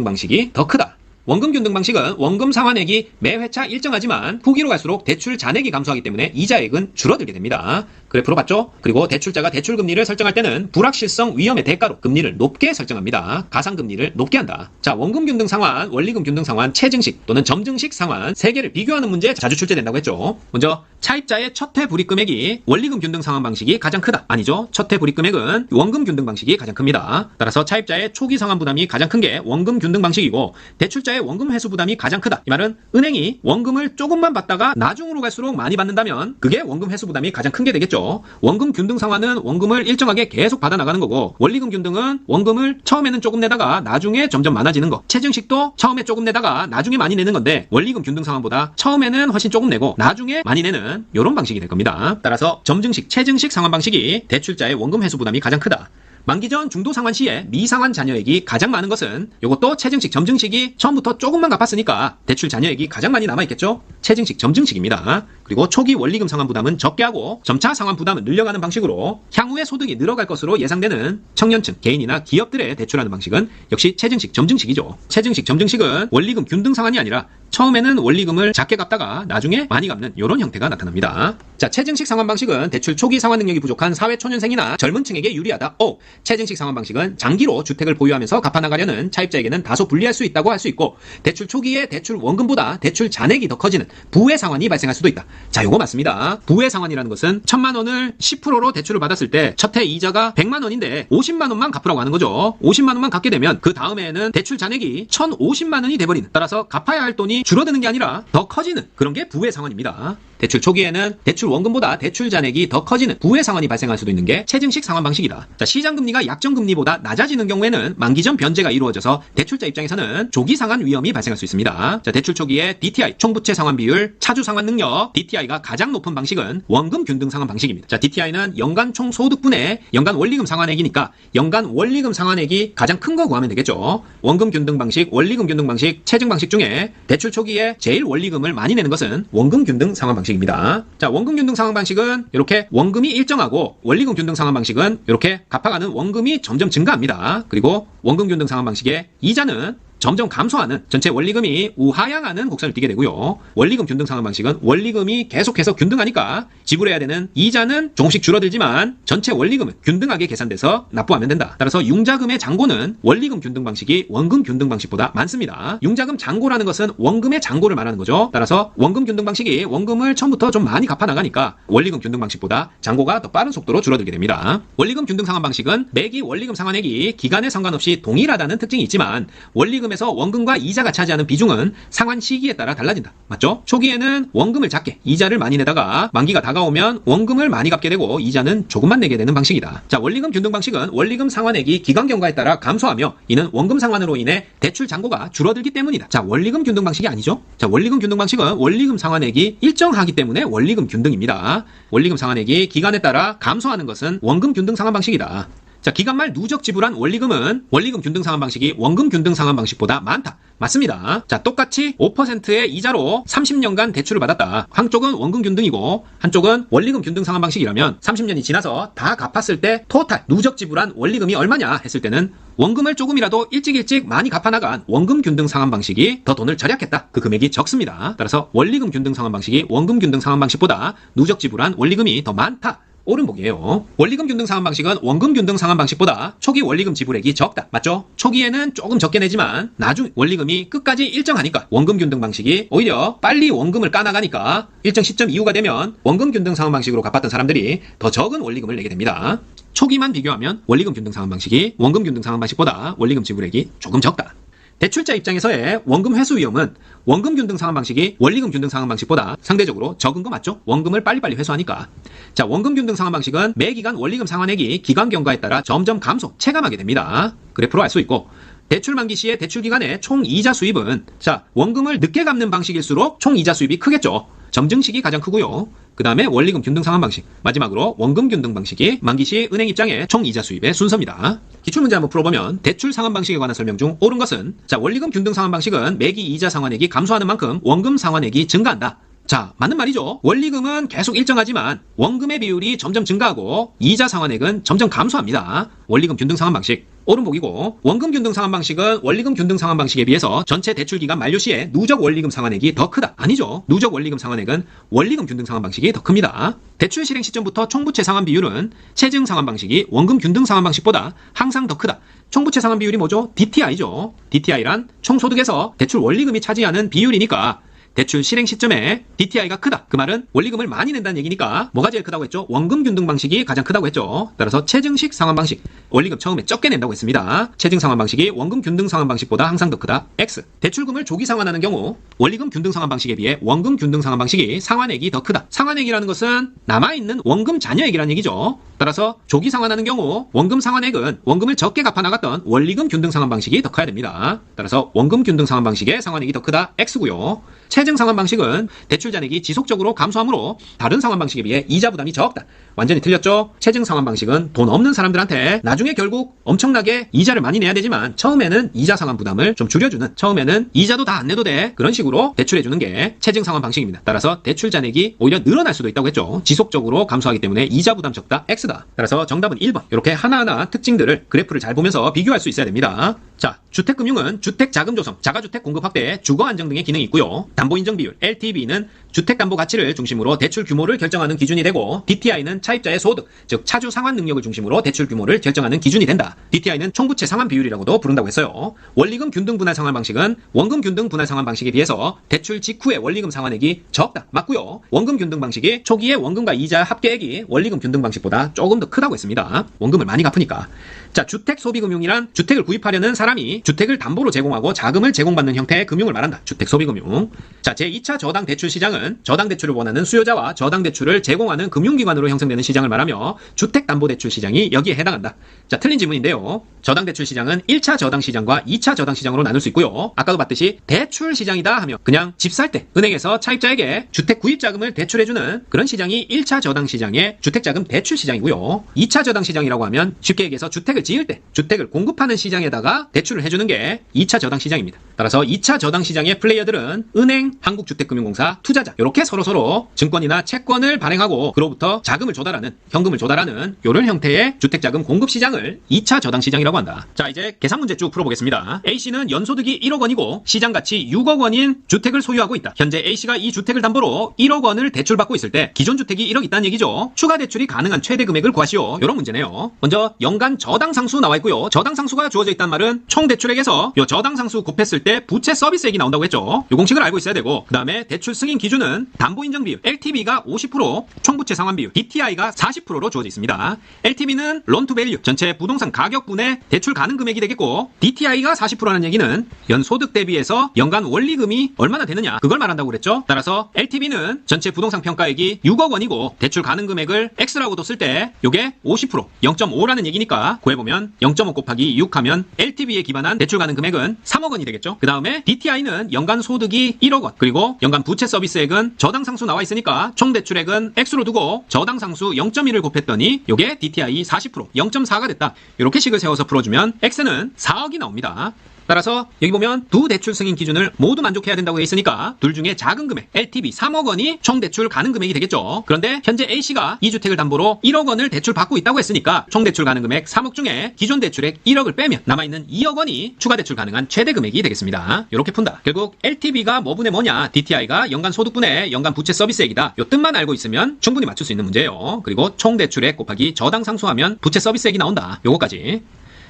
A: 방식이 더 크다. 원금 균등 방식은 원금 상환액이 매 회차 일정하지만 후기로 갈수록 대출 잔액이 감소하기 때문에 이자액은 줄어들게 됩니다. 그래프로 봤죠? 그리고 대출자가 대출 금리를 설정할 때는 불확실성 위험의 대가로 금리를 높게 설정합니다. 가상금리를 높게 한다. 자, 원금 균등 상환, 원리금 균등 상환, 체증식 또는 점증식 상환 세 개를 비교하는 문제 자주 출제된다고 했죠. 먼저 차입자의 첫해 불이익 금액이 원리금 균등 상환 방식이 가장 크다. 아니죠. 첫해 불이익 금액은 원금 균등 방식이 가장 큽니다. 따라서 차입자의 초기 상환 부담이 가장 큰 게 원금 균등 방식이고 대출자의 원금 회수 부담이 가장 크다. 이 말은 은행이 원금을 조금만 받다가 나중으로 갈수록 많이 받는다면 그게 원금 회수 부담이 가장 큰 게 되겠죠. 원금 균등 상환은 원금을 일정하게 계속 받아나가는 거고 원리금 균등은 원금을 처음에는 조금 내다가 나중에 점점 많아지는 거. 체증식도 처음에 조금 내다가 나중에 많이 내는 건데 원리금 균등 상환보다 처음에는 훨씬 조금 내고 나중에 많이 내는 이런 방식이 될 겁니다. 따라서 점증식, 체증식 상환 방식이 대출자의 원금 회수 부담이 가장 크다. 만기 전 중도 상환 시에 미상환 잔여액이 가장 많은 것은 이것도 체증식, 점증식이 처음부터 조금만 갚았으니까 대출 잔여액이 가장 많이 남아있겠죠? 체증식, 점증식입니다. 그리고 초기 원리금 상환 부담은 적게 하고 점차 상환 부담은 늘려가는 방식으로 향후에 소득이 늘어갈 것으로 예상되는 청년층, 개인이나 기업들에 대출하는 방식은 역시 체증식, 점증식이죠. 체증식, 점증식은 원리금 균등 상환이 아니라 처음에는 원리금을 작게 갚다가 나중에 많이 갚는 이런 형태가 나타납니다. 자, 체증식 상환 방식은 대출 초기 상환 능력이 부족한 사회초년생이나 젊은 층에게 유리하다. 체증식 상환 방식은 장기로 주택을 보유하면서 갚아나가려는 차입자에게는 다소 불리할 수 있다고 할 수 있고 대출 초기에 대출 원금보다 대출 잔액이 더 커지는 부의 상환이 발생할 수도 있다. 자, 요거 맞습니다. 부의 상환이라는 것은 1000만 원을 10%로 대출을 받았을 때 첫해 이자가 100만 원인데 50만 원만 갚으라고 하는 거죠. 50만 원만 갚게 되면 그 다음에는 대출 잔액이 1050만 원이 돼버리는 따라서 갚아야 할 돈이 원금이 줄어드는 게 아니라 더 커지는 그런 게 부의 상환입니다. 대출 초기에는 대출 원금보다 대출 잔액이 더 커지는 부의 상환이 발생할 수도 있는 게 체증식 상환 방식이다. 자, 시장금리가 약정금리보다 낮아지는 경우에는 만기 전 변제가 이루어져서 대출자 입장에서는 조기 상환 위험이 발생할 수 있습니다. 자, 대출 초기에 DTI, 총부채 상환 비율, 차주 상환 능력, DTI가 가장 높은 방식은 원금 균등 상환 방식입니다. 자, DTI는 연간 총 소득분의 연간 원리금 상환액이니까 연간 원리금 상환액이 가장 큰 거 구하면 되겠죠. 원금 균등 방식, 원리금 균등 방식, 체증 방식 중에 대출 초기에 제일 원리금을 많이 내는 것은 원금 균등 상환 방식 입니다. 자, 원금 균등 상환 방식은 이렇게 원금이 일정하고 원리금 균등 상환 방식은 이렇게 갚아가는 원금이 점점 증가합니다. 그리고 원금 균등 상환 방식의 이자는 점점 감소하는 전체 원리금이 우하향하는 곡선을 띠게 되고요. 원리금 균등 상환 방식은 원리금이 계속해서 균등하니까 지불해야 되는 이자는 조금씩 줄어들지만 전체 원리금은 균등하게 계산돼서 납부하면 된다. 따라서 융자금의 잔고는 원리금 균등 방식이 원금 균등 방식보다 많습니다. 융자금 잔고라는 것은 원금의 잔고를 말하는 거죠. 따라서 원금 균등 방식이 원금을 처음부터 좀 많이 갚아 나가니까 원리금 균등 방식보다 잔고가 더 빠른 속도로 줄어들게 됩니다. 원리금 균등 상환 방식은 매기 원리금 상환액이 기간에 상관없이 동일하다는 특징이 있지만 원리금에서 원금과 이자가 차지하는 비중은 상환 시기에 따라 달라진다. 맞죠? 초기에는 원금을 작게 이자를 많이 내다가 만기가 다가오면 원금을 많이 갚게 되고 이자는 조금만 내게 되는 방식이다. 자, 원리금 균등 방식은 원리금 상환액이 기간 경과에 따라 감소하며 이는 원금 상환으로 인해 대출 잔고가 줄어들기 때문이다. 자, 원리금 균등 방식이 아니죠? 자, 원리금 균등 방식은 원리금 상환액이 일정하기 때문에 원리금 균등입니다. 원리금 상환액이 기간에 따라 감소하는 것은 원금 균등 상환 방식이다. 자, 기간 말 누적 지불한 원리금은 원리금 균등 상환 방식이 원금 균등 상환 방식보다 많다. 맞습니다. 자, 똑같이 5%의 이자로 30년간 대출을 받았다. 한쪽은 원금 균등이고 한쪽은 원리금 균등 상환 방식이라면 30년이 지나서 다 갚았을 때 토탈 누적 지불한 원리금이 얼마냐 했을 때는 원금을 조금이라도 일찍 많이 갚아나간 원금 균등 상환 방식이 더 돈을 절약했다. 그 금액이 적습니다. 따라서 원리금 균등 상환 방식이 원금 균등 상환 방식보다 누적 지불한 원리금이 더 많다. 옳은 보기예요. 원리금 균등 상환 방식은 원금 균등 상환 방식보다 초기 원리금 지불액이 적다. 맞죠? 초기에는 조금 적게 내지만 나중 원리금이 끝까지 일정하니까 원금 균등 방식이 오히려 빨리 원금을 까나가니까 일정 시점 이후가 되면 원금 균등 상환 방식으로 갚았던 사람들이 더 적은 원리금을 내게 됩니다. 초기만 비교하면 원리금 균등 상환 방식이 원금 균등 상환 방식보다 원리금 지불액이 조금 적다. 대출자 입장에서의 원금 회수 위험은 원금 균등 상환 방식이 원리금 균등 상환 방식보다 상대적으로 적은 거 맞죠? 원금을 빨리빨리 회수하니까. 자, 원금 균등 상환 방식은 매기간 원리금 상환액이 기간 경과에 따라 점점 감소, 체감하게 됩니다. 그래프로 알 수 있고 대출 만기 시의 대출 기간의 총 이자 수입은 자, 원금을 늦게 갚는 방식일수록 총 이자 수입이 크겠죠. 점증식이 가장 크고요. 그 다음에 원리금 균등 상환 방식, 마지막으로 원금 균등 방식이 만기 시 은행 입장의 총 이자 수입의 순서입니다. 기출문제 한번 풀어보면 대출 상환 방식에 관한 설명 중 옳은 것은 자, 원리금 균등 상환 방식은 매기 이자 상환액이 감소하는 만큼 원금 상환액이 증가한다. 자, 맞는 말이죠. 원리금은 계속 일정하지만 원금의 비율이 점점 증가하고 이자 상환액은 점점 감소합니다. 원리금 균등 상환 방식 옳은 보기고, 원금 균등 상환 방식은 원리금 균등 상환 방식에 비해서 전체 대출 기간 만료 시에 누적 원리금 상환액이 더 크다. 아니죠. 누적 원리금 상환액은 원리금 균등 상환 방식이 더 큽니다. 대출 실행 시점부터 총부채 상환 비율은 체증 상환 방식이 원금 균등 상환 방식보다 항상 더 크다. 총부채 상환 비율이 뭐죠? DTI죠. DTI란 총소득에서 대출 원리금이 차지하는 비율이니까 대출 실행 시점에 DTI가 크다. 그 말은 원리금을 많이 낸다는 얘기니까 뭐가 제일 크다고 했죠? 원금 균등 방식이 가장 크다고 했죠. 따라서 체증식 상환 방식, 원리금 처음에 적게 낸다고 했습니다. 체증 상환 방식이 원금 균등 상환 방식보다 항상 더 크다. X. 대출금을 조기 상환하는 경우 원리금 균등 상환 방식에 비해 원금 균등 상환 방식이 상환액이 더 크다. 상환액이라는 것은 남아있는 원금 잔여액이라는 얘기죠. 따라서 조기 상환하는 경우 원금 상환액은 원금을 적게 갚아 나갔던 원리금 균등 상환 방식이 더 커야 됩니다. 따라서 원금 균등 상환 방식의 상환액이 더 크다. X고요. 체증 상환 방식은 대출 잔액이 지속적으로 감소하므로 다른 상환 방식에 비해 이자 부담이 적다. 완전히 틀렸죠? 체증 상환 방식은 돈 없는 사람들한테 나중에 결국 엄청나게 이자를 많이 내야 되지만 처음에는 이자 상환 부담을 좀 줄여주는, 처음에는 이자도 다 안 내도 돼, 그런 식으로 대출해주는 게 체증 상환 방식입니다. 따라서 대출 잔액이 오히려 늘어날 수도 있다고 했죠. 지속적으로 감소하기 때문에 이자 부담 적다. X다. 따라서 정답은 1번. 이렇게 하나하나 특징들을 그래프를 잘 보면서 비교할 수 있어야 됩니다. 자, 주택금융은 주택 자금 조성, 자가주택 공급 확대, 주거 안정 등의 기능이 있고요. 담보인정 비율 LTV는 주택담보가치를 중심으로 대출 규모를 결정하는 기준이 되고, DTI는 차입자의 소득, 즉 차주 상환 능력을 중심으로 대출 규모를 결정하는 기준이 된다. DTI는 총부채 상환 비율이라고도 부른다고 했어요. 원리금 균등 분할 상환 방식은 원금 균등 분할 상환 방식에 비해서 대출 직후의 원리금 상환액이 적다. 맞고요. 원금 균등 방식이 초기의 원금과 이자 합계액이 원리금 균등 방식보다 조금 더 크다고 했습니다. 원금을 많이 갚으니까. 자, 주택 소비금융이란 주택을 구입하려는 사람이 사람이 주택을 담보로 제공하고 자금을 제공받는 형태의 금융을 말한다. 주택소비금융. 자, 제2차 저당대출 시장은 저당대출을 원하는 수요자와 저당대출을 제공하는 금융기관으로 형성되는 시장을 말하며 주택담보대출 시장이 여기에 해당한다. 자, 틀린 지문인데요. 저당대출 시장은 1차 저당시장과 2차 저당시장으로 나눌 수 있고요. 아까도 봤듯이 대출 시장이다 하면 그냥 집 살 때 은행에서 차입자에게 주택 구입자금을 대출해주는 그런 시장이 1차 저당시장의 주택자금 대출 시장이고요. 2차 저당시장이라고 하면 쉽게 얘기해서 주택을 지을 때 주택을 공급하는 시장에다가 대출을 해주는 게 2차 저당시장입니다. 따라서 2차 저당시장의 플레이어들은 은행, 한국주택금융공사, 투자자 이렇게 서로서로 증권이나 채권을 발행하고 그로부터 자금을 조달하는 현금을 조달하는 이런 형태의 주택자금 공급 시장을 2차 저당시장이라고 한다. 자, 이제 계산 문제 쭉 풀어보겠습니다. A씨는 연소득이 1억 원이고 시장가치 6억 원인 주택을 소유하고 있다. 현재 A씨가 이 주택을 담보로 1억 원을 대출받고 있을 때 기존 주택이 1억 있다는 얘기죠. 추가 대출이 가능한 최대 금액을 구하시오. 이런 문제네요. 먼저 연간 저당상수 나와 있고요. 저당상수가 주어져 있단 말은 총 대출액에서 이 저당상수 곱했을 때 부채 서비스액이 나온다고 했죠. 이 공식을 알고 있어야 되고 그 다음에 대출 승인 기준은 담보인정 비율 LTV가 50%, 총부채 상환 비율 DTI가 40%로 주어져 있습니다. LTV는 론투밸류 전체 부동산 가격분의 대출 가능 금액이 되겠고 DTI가 40%라는 얘기는 연소득 대비해서 연간 원리금이 얼마나 되느냐 그걸 말한다고 그랬죠. 따라서 LTV는 전체 부동산 평가액이 6억 원이고 대출 가능 금액을 X라고도 쓸 때 요게 50% 0.5라는 얘기니까 구해보면 0.5 곱하기 6 하면 LTV에 기반한 대출 가능 금액은 3억 원이 되겠죠. 그 다음에 DTI는 연간 소득이 1억 원 그리고 연간 부채 서비스액은 저당상수 나와 있으니까 총 대출액은 X로 두고 저당상수 0.1을 곱했더니 요게 DTI 40% 0.4가 됐다. 이렇게 식을 세워서 풀어주면 X는 4억이 나옵니다. 따라서 여기 보면 두 대출 승인 기준을 모두 만족해야 된다고 돼 있으니까 둘 중에 작은 금액 LTV 3억 원이 총 대출 가능 금액이 되겠죠. 그런데 현재 A씨가 이 주택을 담보로 1억 원을 대출 받고 있다고 했으니까 총 대출 가능 금액 3억 중에 기존 대출액 1억을 빼면 남아있는 2억 원이 추가 대출 가능한 최대 금액이 되겠습니다. 이렇게 푼다. 결국 LTV가 뭐분의 뭐냐 DTI가 연간 소득분의 연간 부채 서비스액이다. 요 뜻만 알고 있으면 충분히 맞출 수 있는 문제예요. 그리고 총 대출액 곱하기 저당 상수하면 부채 서비스액이 나온다. 요거까지.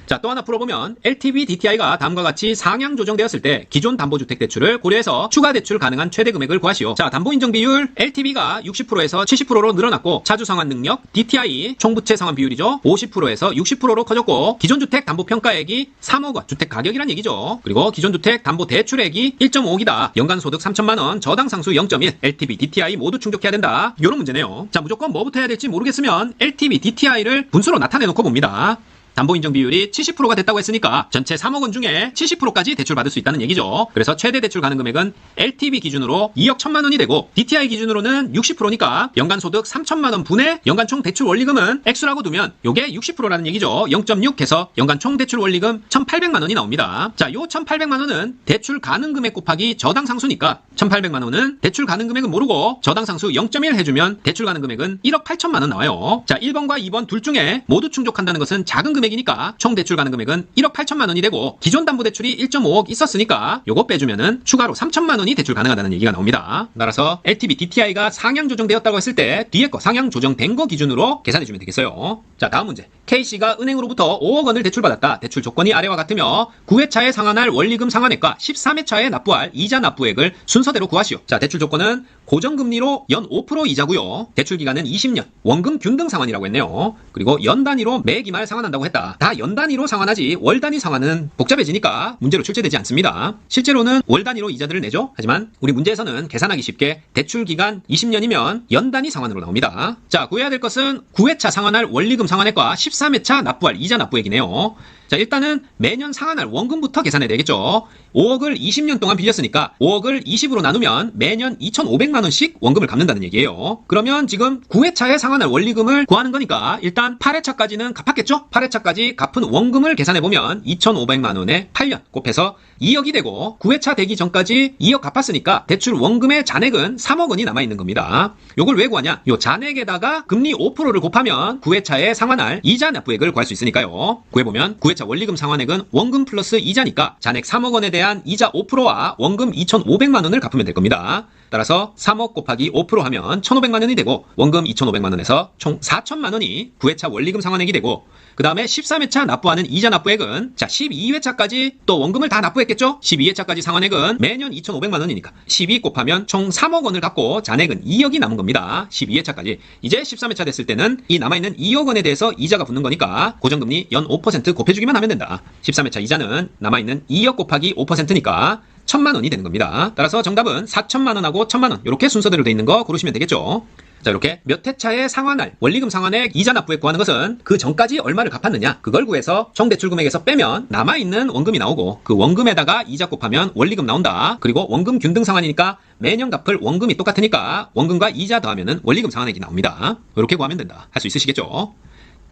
A: 자, 또 하나 풀어보면 LTV, DTI가 다음과 같이 상향 조정되었을 때 기존 담보주택 대출을 고려해서 추가 대출 가능한 최대 금액을 구하시오. 자, 담보인정 비율 LTV가 60%에서 70%로 늘어났고 차주 상환 능력 DTI 총부채 상환 비율이죠. 50%에서 60%로 커졌고 기존 주택 담보 평가액이 3억 원 주택 가격이란 얘기죠. 그리고 기존 주택 담보 대출액이 1.5억이다. 연간 소득 3천만 원, 저당 상수 0.1, LTV, DTI 모두 충족해야 된다. 이런 문제네요. 자, 무조건 뭐부터 해야 될지 모르겠으면 LTV, DTI를 분수로 나타내 놓고 봅니다. 담보인정 비율이 70%가 됐다고 했으니까 전체 3억 원 중에 70%까지 대출받을 수 있다는 얘기죠. 그래서 최대 대출 가능 금액은 LTV 기준으로 2억 1천만 원이 되고 DTI 기준으로는 60%니까 연간 소득 3천만 원 분의 연간 총 대출 원리금은 X라고 두면 요게 60%라는 얘기죠. 0.6 해서 연간 총 대출 원리금 1,800만 원이 나옵니다. 자, 요 1,800만 원은 대출 가능 금액 곱하기 저당 상수니까 1,800만 원은 대출 가능 금액은 모르고 저당 상수 0.1 해주면 대출 가능 금액은 1억 8천만 원 나와요. 자, 1번과 2번 둘 중에 모두 충족한다는 것은 작은 금액이니까 총 대출 가능 금액은 1억 8천만 원이 되고 기존 담보대출이 1.5억 있었으니까 요거 빼주면은 추가로 3천만 원이 대출 가능하다는 얘기가 나옵니다. 따라서 LTV, DTI가 상향 조정되었다고 했을 때 뒤에 거 상향 조정된 거 기준으로 계산해주면 되겠어요. 자, 다음 문제. K씨가 은행으로부터 5억 원을 대출받았다. 대출 조건이 아래와 같으며 9회차에 상환할 원리금 상환액과 13회차에 납부할 이자 납부액을 순서대로 구하시오. 자, 대출 조건은 고정금리로 연 5% 이자고요. 대출 기간은 20년. 원금 균등 상환이라고 했네요. 그리고 연 단위로 매 기말 상환한다고 했다. 다 연 단위로 상환하지 월 단위 상환은 복잡해지니까 문제로 출제되지 않습니다. 실제로는 월 단위로 이자들을 내죠. 하지만 우리 문제에서는 계산하기 쉽게 대출 기간 20년이면 연 단위 상환으로 나옵니다. 자, 구해야 될 것은 9회차 상환할 원리금 상환액과 13회차 납부할 이자 납부액이네요. 자, 일단은 매년 상환할 원금부터 계산해야 되겠죠. 5억을 20년 동안 빌렸으니까 5억을 20으로 나누면 매년 2,500만 원씩 원금을 갚는다는 얘기예요. 그러면 지금 9회차에 상환할 원리금을 구하는 거니까 일단 8회차까지는 갚았겠죠? 8회차까지 갚은 원금을 계산해보면 2,500만 원에 8년 곱해서 2억이 되고 9회차 되기 전까지 2억 갚았으니까 대출 원금의 잔액은 3억 원이 남아있는 겁니다. 요걸 왜 구하냐? 요 잔액에다가 금리 5%를 곱하면 9회차에 상환할 이자 납부액을 구할 수 있으니까요. 구해보면 9회차 원리금 상환액은 원금 플러스 이자니까 잔액 3억 원에 대한 이자 5%와 원금 2,500만 원을 갚으면 될 겁니다. 따라서 3억 곱하기 5% 하면 1,500만 원이 되고 원금 2,500만 원에서 총 4천만 원이 9회차 원리금 상환액이 되고 그 다음에 13회차 납부하는 이자 납부액은 자 12회차까지 또 원금을 다 납부했겠죠? 12회차까지 상환액은 매년 2,500만 원이니까 12 곱하면 총 3억 원을 갚고 잔액은 2억이 남은 겁니다. 12회차까지. 이제 13회차 됐을 때는 이 남아있는 2억 원에 대해서 이자가 붙는 거니까 고정금리 연 5% 곱해주기만 하면 된다. 13회차 이자는 남아있는 2억 곱하기 5%니까 1,000만 원이 되는 겁니다. 따라서 정답은 4천만 원하고 1,000만 원 이렇게 순서대로 돼 있는 거 고르시면 되겠죠. 자, 이렇게 몇 회차에 상환할 원리금 상환액 이자 납부액 구하는 것은 그 전까지 얼마를 갚았느냐 그걸 구해서 총 대출 금액에서 빼면 남아있는 원금이 나오고 그 원금에다가 이자 곱하면 원리금 나온다. 그리고 원금 균등 상환이니까 매년 갚을 원금이 똑같으니까 원금과 이자 더하면 원리금 상환액이 나옵니다. 이렇게 구하면 된다. 할 수 있으시겠죠?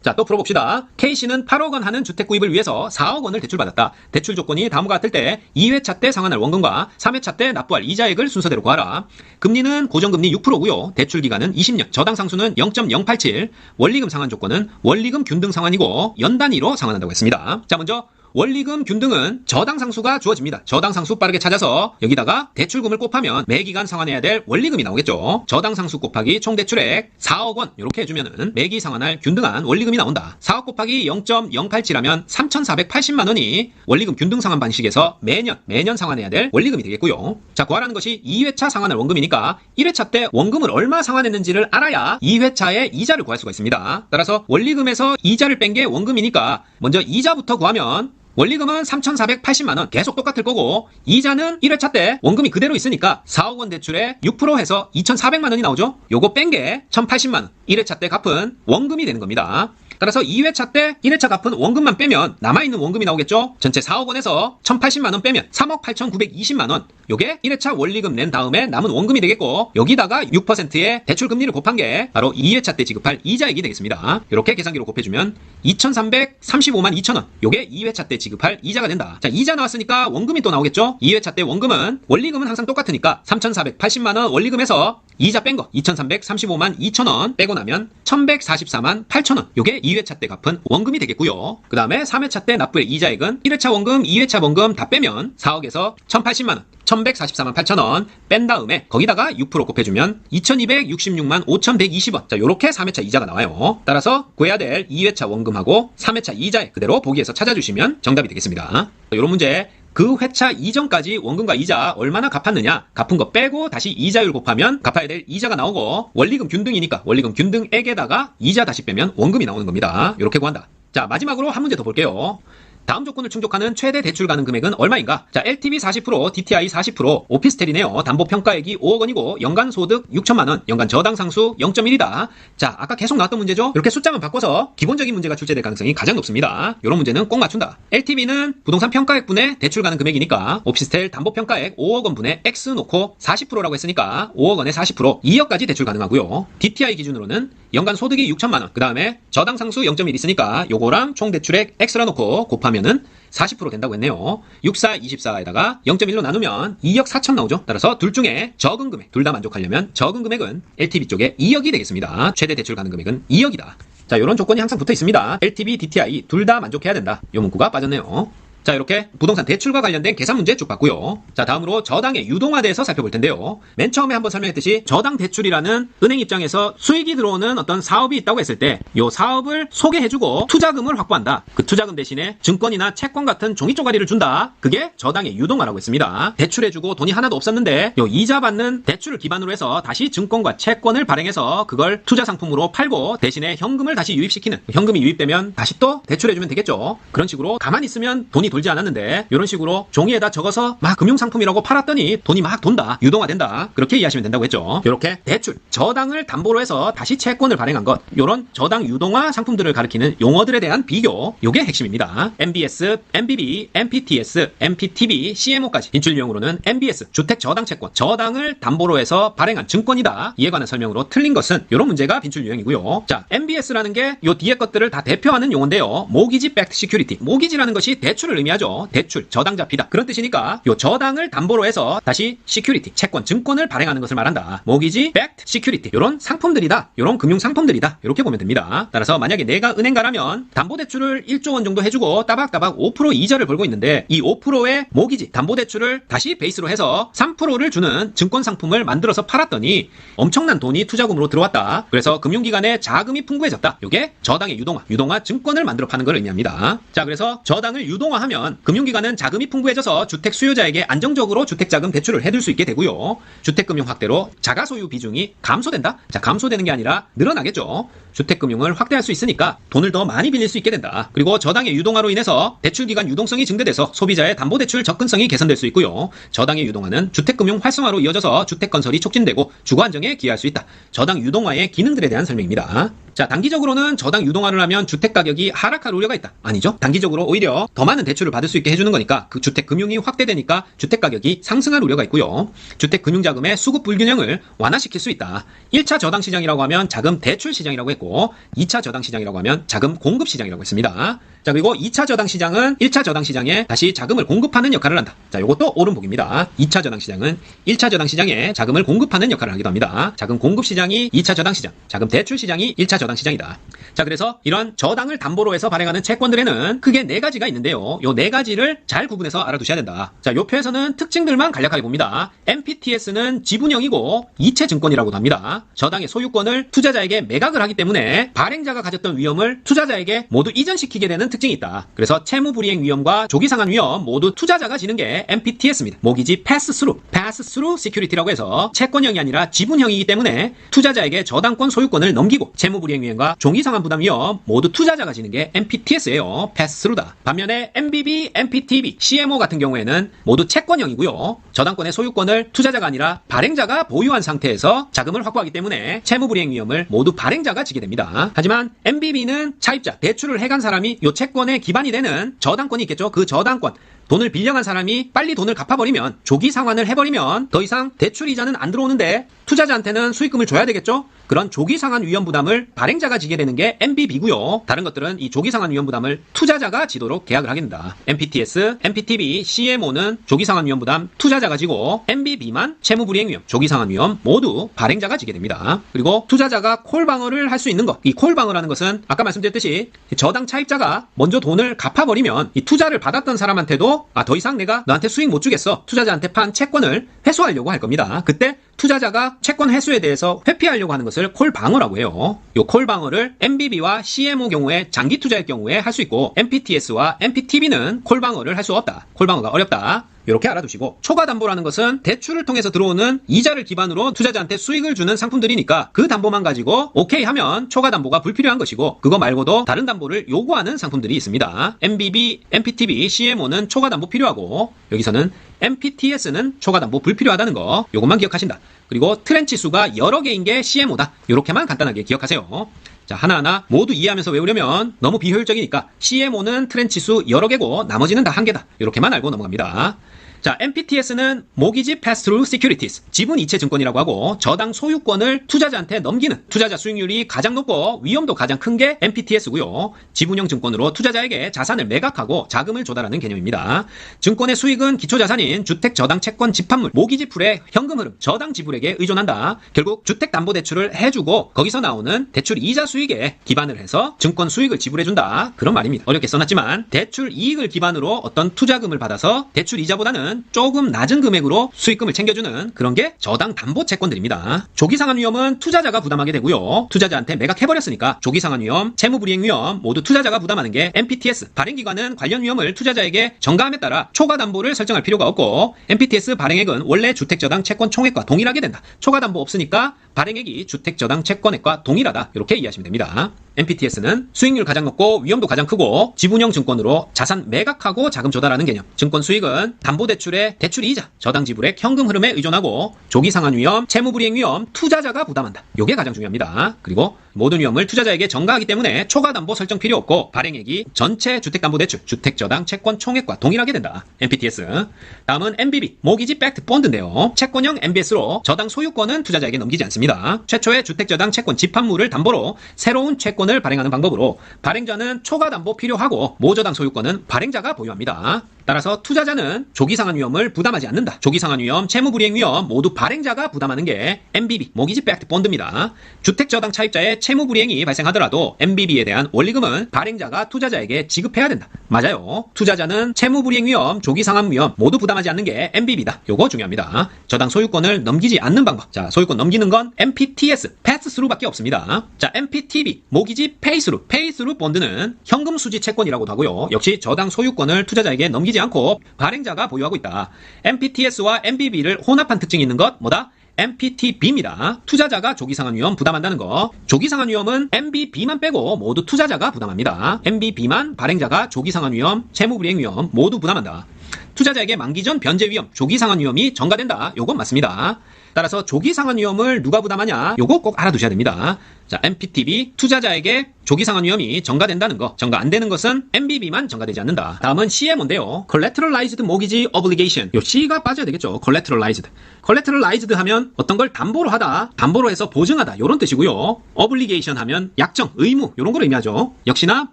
A: 자, 또 풀어봅시다. K씨는 8억 원 하는 주택 구입을 위해서 4억 원을 대출받았다. 대출 조건이 다음과 같을 때 2회차 때 상환할 원금과 3회차 때 납부할 이자액을 순서대로 구하라. 금리는 고정금리 6%고요. 대출 기간은 20년, 저당 상수는 0.087, 원리금 상환 조건은 원리금 균등 상환이고 연 단위로 상환한다고 했습니다. 자, 먼저 원리금 균등은 저당 상수가 주어집니다. 저당 상수 빠르게 찾아서 여기다가 대출금을 곱하면 매기간 상환해야 될 원리금이 나오겠죠. 저당 상수 곱하기 총 대출액 4억 원 이렇게 해주면은 매기 상환할 균등한 원리금이 나온다. 4억 곱하기 0.087하면 3,480만 원이 원리금 균등 상환 방식에서 매년 상환해야 될 원리금이 되겠고요. 자, 구하라는 것이 2회차 상환할 원금이니까 1회차 때 원금을 얼마 상환했는지를 알아야 2회차의 이자를 구할 수가 있습니다. 따라서 원리금에서 이자를 뺀 게 원금이니까 먼저 이자부터 구하면 원리금은 3,480만원 계속 똑같을 거고 이자는 1회차 때 원금이 그대로 있으니까 4억 원 대출에 6% 해서 2,400만원이 나오죠. 요거 뺀 게 1,080만원 1회차 때 갚은 원금이 되는 겁니다. 따라서 2회차 때 1회차 갚은 원금만 빼면 남아있는 원금이 나오겠죠. 전체 4억 원에서 1,080만원 빼면 3억 8,920만원 요게 1회차 원리금 낸 다음에 남은 원금이 되겠고 여기다가 6%의 대출 금리를 곱한 게 바로 2회차 때 지급할 이자액이 되겠습니다. 이렇게 계산기로 곱해주면 2,335만 2천원 요게 2회차 때 지급할 이자가 된다. 자, 이자 나왔으니까 원금이 또 나오겠죠. 2회차 때 원금은 원리금은 항상 똑같으니까 3,480만원 원리금에서 이자 뺀 거 2,335만 2천원 빼고 나면 1,144만 8천원 요게 2회차 때 갚은 원금이 되겠고요. 그 다음에 3회차 때 납부의 이자액은 1회차 원금, 2회차 원금 다 빼면 4억에서 1,080만원 1,144만 8천원 뺀 다음에 거기다가 6% 곱해주면 2,266만 5,120원 자, 요렇게 3회차 이자가 나와요. 따라서 구해야 될 2회차 원금하고 3회차 이자액 그대로 보기에서 찾아주시면 정답이 되겠습니다. 요런 문제 그 회차 이전까지 원금과 이자 얼마나 갚았느냐 갚은 거 빼고 다시 이자율 곱하면 갚아야 될 이자가 나오고 원리금 균등이니까 원리금 균등액에다가 이자 다시 빼면 원금이 나오는 겁니다. 이렇게 구한다. 자, 마지막으로 한 문제 더 볼게요. 다음 조건을 충족하는 최대 대출 가능 금액은 얼마인가? 자, LTV 40%, DTI 40%, 오피스텔이네요. 담보 평가액이 5억 원이고 연간 소득 6천만 원, 연간 저당 상수 0.1이다. 자, 아까 계속 나왔던 문제죠? 이렇게 숫자만 바꿔서 기본적인 문제가 출제될 가능성이 가장 높습니다. 이런 문제는 꼭 맞춘다. LTV는 부동산 평가액 분의 대출 가능 금액이니까 오피스텔 담보 평가액 5억 원 분의 X 놓고 40%라고 했으니까 5억 원에 40%, 2억까지 대출 가능하고요. DTI 기준으로는 연간 소득이 6천만 원, 그 다음에 저당 상수 0.1 있으니까 요거랑 총 대출액 X라 놓고 곱하면은 40% 된다고 했네요. 64, 24에다가 0.1로 나누면 2억 4천 나오죠. 따라서 둘 중에 적은 금액, 둘 다 만족하려면 적은 금액은 LTV 쪽에 2억이 되겠습니다. 최대 대출 가능 금액은 2억이다. 자, 요런 조건이 항상 붙어 있습니다. LTV, DTI 둘 다 만족해야 된다. 요 문구가 빠졌네요. 자, 이렇게 부동산 대출과 관련된 계산 문제 쭉 봤고요. 자, 다음으로 저당의 유동화에 대해서 살펴볼 텐데요. 맨 처음에 한번 설명했듯이 저당 대출이라는 은행 입장에서 수익이 들어오는 어떤 사업이 있다고 했을 때 이 사업을 소개해주고 투자금을 확보한다. 그 투자금 대신에 증권이나 채권 같은 종이 쪼가리를 준다. 그게 저당의 유동화라고 했습니다. 대출해주고 돈이 하나도 없었는데 요 이자 받는 대출을 기반으로 해서 다시 증권과 채권을 발행해서 그걸 투자 상품으로 팔고 대신에 현금을 다시 유입시키는, 현금이 유입되면 다시 또 대출해주면 되겠죠. 그런 식으로 가만히 있으면 돈이 돌지 않았는데 이런 식으로 종이에다 적어서 막 금융상품이라고 팔았더니 돈이 막 돈다, 유동화된다, 그렇게 이해하시면 된다고 했죠. 이렇게 대출, 저당을 담보로 해서 다시 채권을 발행한 것, 이런 저당 유동화 상품들을 가리키는 용어들에 대한 비교, 요게 핵심입니다. MBS, MBB, MPTS, MPTB, CMO까지 인출 유형으로는 MBS, 주택저당채권, 저당을 담보로 해서 발행한 증권이다. 이에 관한 설명으로 틀린 것은 이런 문제가 빈출 유형이고요. 자, MBS라는 게 요 뒤에 것들을 다 대표하는 용어인데요. 모기지 백트 시큐리티, 모기지라는 것이 대출을 의미하죠. 대출, 저당자피다. 그런 뜻이니까 요 저당을 담보로 해서 다시 시큐리티, 채권, 증권을 발행하는 것을 말한다. 모기지, 백트, 시큐리티. 요런 상품들이다. 요런 금융 상품들이다. 이렇게 보면 됩니다. 따라서 만약에 내가 은행가라면 담보대출을 1조 원 정도 해주고 따박따박 5% 이자를 벌고 있는데 이 5%의 모기지, 담보대출을 다시 베이스로 해서 3%를 주는 증권 상품을 만들어서 팔았더니 엄청난 돈이 투자금으로 들어왔다. 그래서 금융기관의 자금이 풍부해졌다. 요게 저당의 유동화 증권을 만들어 파는 걸 의미합니다. 자, 그래서 저당을 유동화하면 금융기관은 자금이 풍부해져서 주택 수요자에게 안정적으로 주택자금 대출을 해줄 수 있게 되고요. 주택금융 확대로 자가소유 비중이 감소된다? 자, 감소되는 게 아니라 늘어나겠죠. 주택금융을 확대할 수 있으니까 돈을 더 많이 빌릴 수 있게 된다. 그리고 저당의 유동화로 인해서 대출기관 유동성이 증대돼서 소비자의 담보대출 접근성이 개선될 수 있고요. 저당의 유동화는 주택금융 활성화로 이어져서 주택건설이 促진되고 주거안정에 기여할 수 있다. 저당 유동화의 기능들에 대한 설명입니다. 자, 단기적으로는 저당 유동화를 하면 주택가격이 하락할 우려가 있다. 아니죠. 단기적으로 오히려 더 많은 대출을 받을 수 있게 해주는 거니까 그 주택금융이 확대되니까 주택가격이 상승할 우려가 있고요. 주택금융자금의 수급 불균형을 완화시킬 수 있다. 1차 저당시장이라고 하면 자금 대출 시장이라고 했고 2차 저당시장이라고 하면 자금 공급 시장이라고 했습니다. 자, 그리고 2차 저당시장은 1차 저당시장에 다시 자금을 공급하는 역할을 한다. 자, 요것도 오른복입니다. 2차 저당시장은 1차 저당시장에 자금을 공급하는 역할을 하기도 합니다. 자금 공급시장이 2차 저당시장, 자금 대출시장이 1차 저당시장이다. 자, 그래서 이런 저당을 담보로 해서 발행하는 채권들에는 크게 4가지가 있는데요. 요 4가지를 잘 구분해서 알아두셔야 된다. 자, 요 표에서는 특징들만 간략하게 봅니다. MPTS는 지분형이고 이체증권이라고도 합니다. 저당의 소유권을 투자자에게 매각을 하기 때문에 발행자가 가졌던 위험을 투자자에게 모두 이전시키게 되는 특징이 있다. 그래서 채무불이행 위험과 조기상환 위험 모두 투자자가 지는 게 MPTS입니다. 모기지 pass-through security라고 해서 채권형이 아니라 지분형이기 때문에 투자자에게 저당권 소유권을 넘기고 채무불이행 위험과 조기상환 부담 위험 모두 투자자가 지는 게 MPTS예요. pass-through다. 반면에 MBB, MPTB, CMO 같은 경우에는 모두 채권형이고요. 저당권의 소유권을 투자자가 아니라 발행자가 보유한 상태에서 자금을 확보하기 때문에 채무불이행 위험을 모두 발행자가 지게 됩니다. 하지만 MBB는 차입자, 대출을 해간 사람이 요 채권의 기반이 되는 저당권이 있겠죠. 그 저당권, 돈을 빌려간 사람이 빨리 돈을 갚아버리면, 조기 상환을 해버리면 더 이상 대출 이자는 안 들어오는데 투자자한테는 수익금을 줘야 되겠죠. 그런 조기 상환 위험 부담을 발행자가 지게 되는 게 MBB고요. 다른 것들은 이 조기 상환 위험 부담을 투자자가 지도록 계약을 하게 된다. MPTS, MPTB, CMO는 조기 상환 위험 부담 투자자가 지고 MBB만 채무불이행 위험, 조기 상환 위험 모두 발행자가 지게 됩니다. 그리고 투자자가 콜방어를 할 수 있는 것, 이 콜방어라는 것은 아까 말씀드렸듯이 저당 차입자가 먼저 돈을 갚아버리면 이 투자를 받았던 사람한테도 더 이상 내가 너한테 수익 못 주겠어, 투자자한테 판 채권을 회수하려고 할 겁니다. 그때 투자자가 채권 회수에 대해서 회피하려고 하는 것을 콜방어라고 해요. 이 콜방어를 MBB와 CMO 경우에 장기 투자의 경우에 할 수 있고 MPTS와 MPTB는 콜방어를 할 수 없다. 콜방어가 어렵다. 이렇게 알아두시고, 초과담보라는 것은 대출을 통해서 들어오는 이자를 기반으로 투자자한테 수익을 주는 상품들이니까 그 담보만 가지고 오케이 하면 초과담보가 불필요한 것이고, 그거 말고도 다른 담보를 요구하는 상품들이 있습니다. MBB, MPTB, CMO는 초과담보 필요하고, 여기서는 MPTS는 초과담보 불필요하다는 거, 요것만 기억하신다. 그리고 트렌치 수가 여러 개인 게 CMO다. 요렇게만 간단하게 기억하세요. 자, 하나하나 모두 이해하면서 외우려면 너무 비효율적이니까 CMO는 트렌치 수 여러 개고 나머지는 다 한 개다. 이렇게만 알고 넘어갑니다. 자, MPTS는 Mortgage Pass-Through Securities, 지분 이체 증권이라고 하고, 저당 소유권을 투자자한테 넘기는, 투자자 수익률이 가장 높고 위험도 가장 큰 게 MPTS고요. 지분형 증권으로 투자자에게 자산을 매각하고 자금을 조달하는 개념입니다. 증권의 수익은 기초자산인 주택 저당 채권 집합물, 모기지 풀의 현금 흐름, 저당 지불액에 의존한다. 결국 주택담보대출을 해주고 거기서 나오는 대출 이자 수익에 기반을 해서 증권 수익을 지불해준다. 그런 말입니다. 어렵게 써놨지만 대출 이익을 기반으로 어떤 투자금을 받아서 대출 이자보다는 조금 낮은 금액으로 수익금을 챙겨주는 그런 게 저당 담보 채권들입니다. 조기 상환 위험은 투자자가 부담하게 되고요. 투자자한테 매각해버렸으니까 조기 상환 위험, 채무불이행 위험 모두 투자자가 부담하는 게 MPTS. 발행기관은 관련 위험을 투자자에게 전가함에 따라 초과 담보를 설정할 필요가 없고, MPTS 발행액은 원래 주택저당 채권 총액과 동일하게 된다. 초과 담보 없으니까 발행액이 주택저당 채권액과 동일하다. 이렇게 이해하시면 됩니다. MPTS는 수익률 가장 높고 위험도 가장 크고 지분형 증권으로 자산 매각하고 자금 조달하는 개념. 증권 수익은 담보대출의 대출 이자, 저당 지불액, 현금 흐름에 의존하고, 조기 상환 위험, 채무불이행 위험 투자자가 부담한다. 이게 가장 중요합니다. 그리고 모든 위험을 투자자에게 전가하기 때문에 초과 담보 설정 필요 없고 발행액이 전체 주택담보대출, 주택저당 채권 총액과 동일하게 된다. MPTS. 다음은 MBB, Mortgage Backed Bond인데요. 채권형 MBS로 저당 소유권은 투자자에게 넘기지 않습니다. 최초의 주택저당 채권 집합물을 담보로 새로운 채권 채권을 발행하는 방법으로 발행자는 초과 담보 필요하고 모저당 소유권은 발행자가 보유합니다. 따라서 투자자는 조기상환 위험을 부담하지 않는다. 조기상환 위험, 채무불이행 위험 모두 발행자가 부담하는 게 MBB, 모기지 백드 본드입니다. 주택저당 차입자의 채무불이행이 발생하더라도 MBB에 대한 원리금은 발행자가 투자자에게 지급해야 된다. 맞아요. 투자자는 채무불이행 위험, 조기상환 위험 모두 부담하지 않는 게 MBB다. 요거 중요합니다. 저당 소유권을 넘기지 않는 방법. 자, 소유권 넘기는 건 MPTS, 패스스루밖에 없습니다. 자, MPTB, 모기지 페이스루, 페이스루 본드는 현금 수지 채권이라고도 하고요. 역시 저당 소유권을 투자자에게 넘기지 않고 발행자가 보유하고 있다. MPTS와 MBB를 혼합한 특징이 있는 것 뭐다? MPTB입니다. 투자자가 조기상환 위험 부담한다는 거. 조기상환 위험은 MBB만 빼고 모두 투자자가 부담합니다. MBB만 발행자가 조기상환 위험, 채무불이행 위험 모두 부담한다. 투자자에게 만기 전 변제 위험, 조기상환 위험이 전가된다. 요건 맞습니다. 따라서 조기상환 위험을 누가 부담하냐? 요거 꼭 알아두셔야 됩니다. 자, MPTB, 투자자에게 조기상환 위험이 전가된다는 거. 전가 안 되는 것은 MBB만 전가되지 않는다. 다음은 CMO인데요. Collateralized Mortgage Obligation. 요 C가 빠져야 되겠죠. Collateralized. Collateralized 하면 어떤 걸 담보로 하다, 담보로 해서 보증하다 요런 뜻이고요. Obligation 하면 약정, 의무 요런 걸 의미하죠. 역시나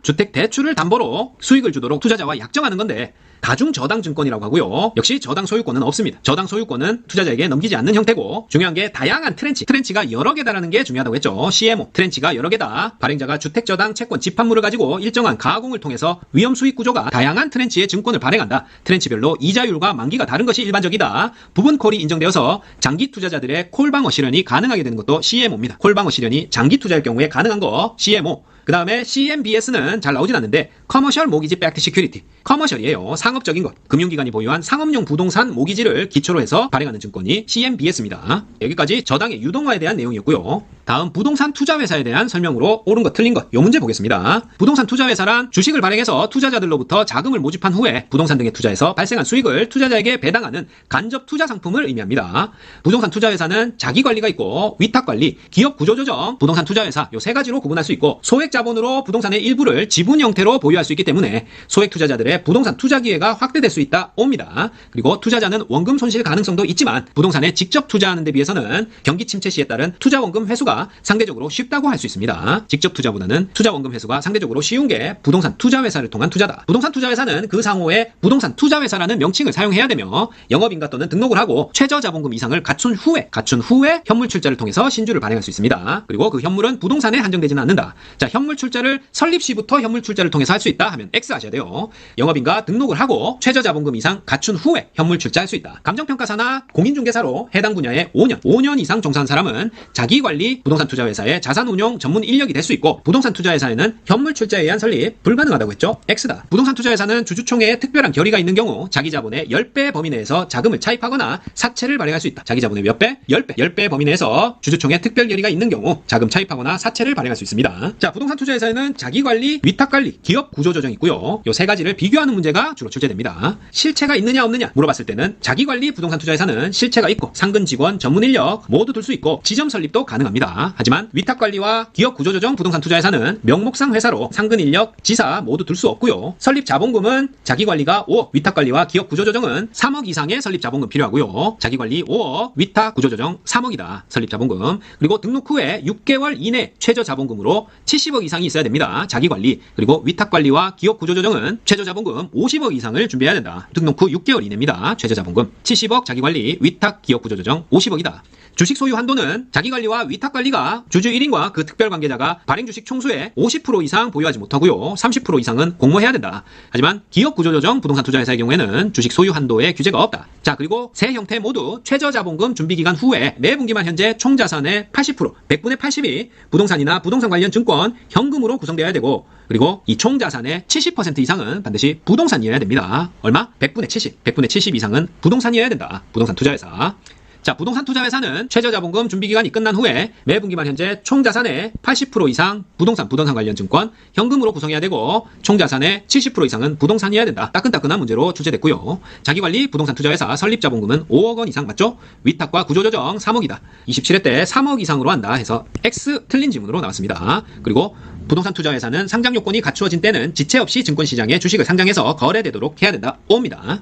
A: 주택 대출을 담보로 수익을 주도록 투자자와 약정하는 건데 다중 저당 증권이라고 하고요. 역시 저당 소유권은 없습니다. 저당 소유권은 투자자에게 넘기지 않는 형태고 중요한 게 다양한 트렌치가 여러 개다라는 게 중요하다고 했죠. CMO, 트렌치가 여러 개다. 발행자가 주택 저당 채권 집합물을 가지고 일정한 가공을 통해서 위험 수익 구조가 다양한 트렌치의 증권을 발행한다. 트렌치별로 이자율과 만기가 다른 것이 일반적이다. 부분 콜이 인정되어서 장기 투자자들의 콜방어 실현이 가능하게 되는 것도 CMO입니다. 콜방어 실현이 장기 투자일 경우에 가능한 거 CMO. 그 다음에 CMBS는 잘 나오진 않는데 Commercial Mortgage Backed Security. 커머셜이에요. 상업적인 것. 금융기관이 보유한 상업용 부동산 모기지를 기초로 해서 발행하는 증권이 CMBS입니다. 여기까지 저당의 유동화에 대한 내용이었고요. 다음 부동산 투자회사에 대한 설명으로 옳은 것 틀린 것 요 문제 보겠습니다. 부동산 투자회사란 주식을 발행해서 투자자들로부터 자금을 모집한 후에 부동산 등에 투자해서 발생한 수익을 투자자에게 배당하는 간접 투자 상품을 의미합니다. 부동산 투자회사는 자기관리가 있고 위탁관리, 기업 구조조정, 부동산 투자회사 요 세 가지로 구분할 수 있고 소액 자본으로 부동산의 일부를 지분 형태로 보유할 수 있기 때문에 소액 투자자들의 부동산 투자 기회가 확대될 수 있다 옵니다. 그리고 투자자는 원금 손실 가능성도 있지만 부동산에 직접 투자하는 데 비해서는 경기 침체 시에 따른 투자 원금 회수가 상대적으로 쉽다고 할 수 있습니다. 직접 투자보다는 투자 원금 회수가 상대적으로 쉬운 게 부동산 투자회사를 통한 투자다. 부동산 투자회사는 그 상호에 부동산 투자회사라는 명칭을 사용해야 되며 영업인가 또는 등록을 하고 최저 자본금 이상을 갖춘 후에 현물 출자를 통해서 신주를 발행할 수 있습니다. 그리고 그 현물은 부동산에 한정되지는 않는다. 자, 현물 출자를 설립 시부터 현물 출자를 통해서 할 수 있다 하면 X 하셔야 돼요. 영업인가 등록을 하고 최저 자본금 이상 갖춘 후에 현물 출자할 수 있다. 감정평가사나 공인중개사로 해당 분야에 5년 이상 종사한 사람은 자기관리 부동산 투자회사의 자산운용 전문 인력이 될 수 있고 부동산 투자회사에는 현물 출자에 의한 설립 불가능하다고 했죠. X다. 부동산 투자회사는 주주총회에 특별한 결의가 있는 경우 자기 자본의 10배 범위 내에서 자금을 차입하거나 사채를 발행할 수 있다. 자기 자본의 몇 배? 10배 범위 내에서 주주총회 특별 결의가 있는 경우 자금 차입하거나 사채를 발행할 수 있습니다. 자, 부동산 투자회사에는 자기관리, 위탁관리, 기업 구조조정이 있고요. 요 세 가지를 비교하는 문제가 주로 출제됩니다. 실체가 있느냐 없느냐 물어봤을 때는 자기관리 부동산 투자회사는 실체가 있고 상근 직원, 전문 인력 모두 둘 수 있고 지점 설립도 가능합니다. 하지만 위탁관리와 기업 구조조정 부동산 투자회사는 명목상 회사로 상근 인력, 지사 모두 둘 수 없고요. 설립 자본금은 자기관리가 5억, 위탁관리와 기업 구조조정은 3억 이상의 설립 자본금 필요하고요. 자기관리 5억, 위탁 구조조정 3억이다. 설립 자본금. 그리고 등록 후에 6개월 이내 최저 자본금으로 70억 이상이 있어야 됩니다. 자기관리. 그리고 위탁관리와 기업 구조조정은 최저 자본금 50억 이상을 준비해야 된다. 등록 후 6개월 이내입니다. 최저 자본금 70억, 자기관리, 위탁, 기업 구조조정 50억이다. 주식 소유 한도는 자기관리와 위탁관리가 주주 1인과 그 특별관계자가 발행주식 총수의 50% 이상 보유하지 못하고요. 30% 이상은 공모해야 된다. 하지만 기업 구조조정 부동산 투자회사의 경우에는 주식 소유 한도에 규제가 없다. 자, 그리고 세 형태 모두 최저자본금 준비기간 후에 매분기만 현재 총자산의 80%, 100분의 80이 부동산이나 부동산 관련 증권, 현금으로 구성되어야 되고 그리고 이 총자산의 70% 이상은 반드시 부동산이어야 됩니다. 얼마? 100분의 70 이상은 부동산이어야 된다. 부동산 투자회사. 자, 부동산 투자회사는 최저자본금 준비기간이 끝난 후에 매분기만 현재 총자산의 80% 이상 부동산 관련 증권, 현금으로 구성해야 되고 총자산의 70% 이상은 부동산이어야 된다. 따끈따끈한 문제로 출제됐고요. 자기관리 부동산 투자회사 설립자본금은 5억 원 이상 맞죠? 위탁과 구조조정 3억이다. 27회 때 3억 이상으로 한다 해서 X 틀린 지문으로 나왔습니다. 그리고 부동산 투자회사는 상장 요건이 갖추어진 때는 지체 없이 증권시장에 주식을 상장해서 거래되도록 해야 된다. 옵니다.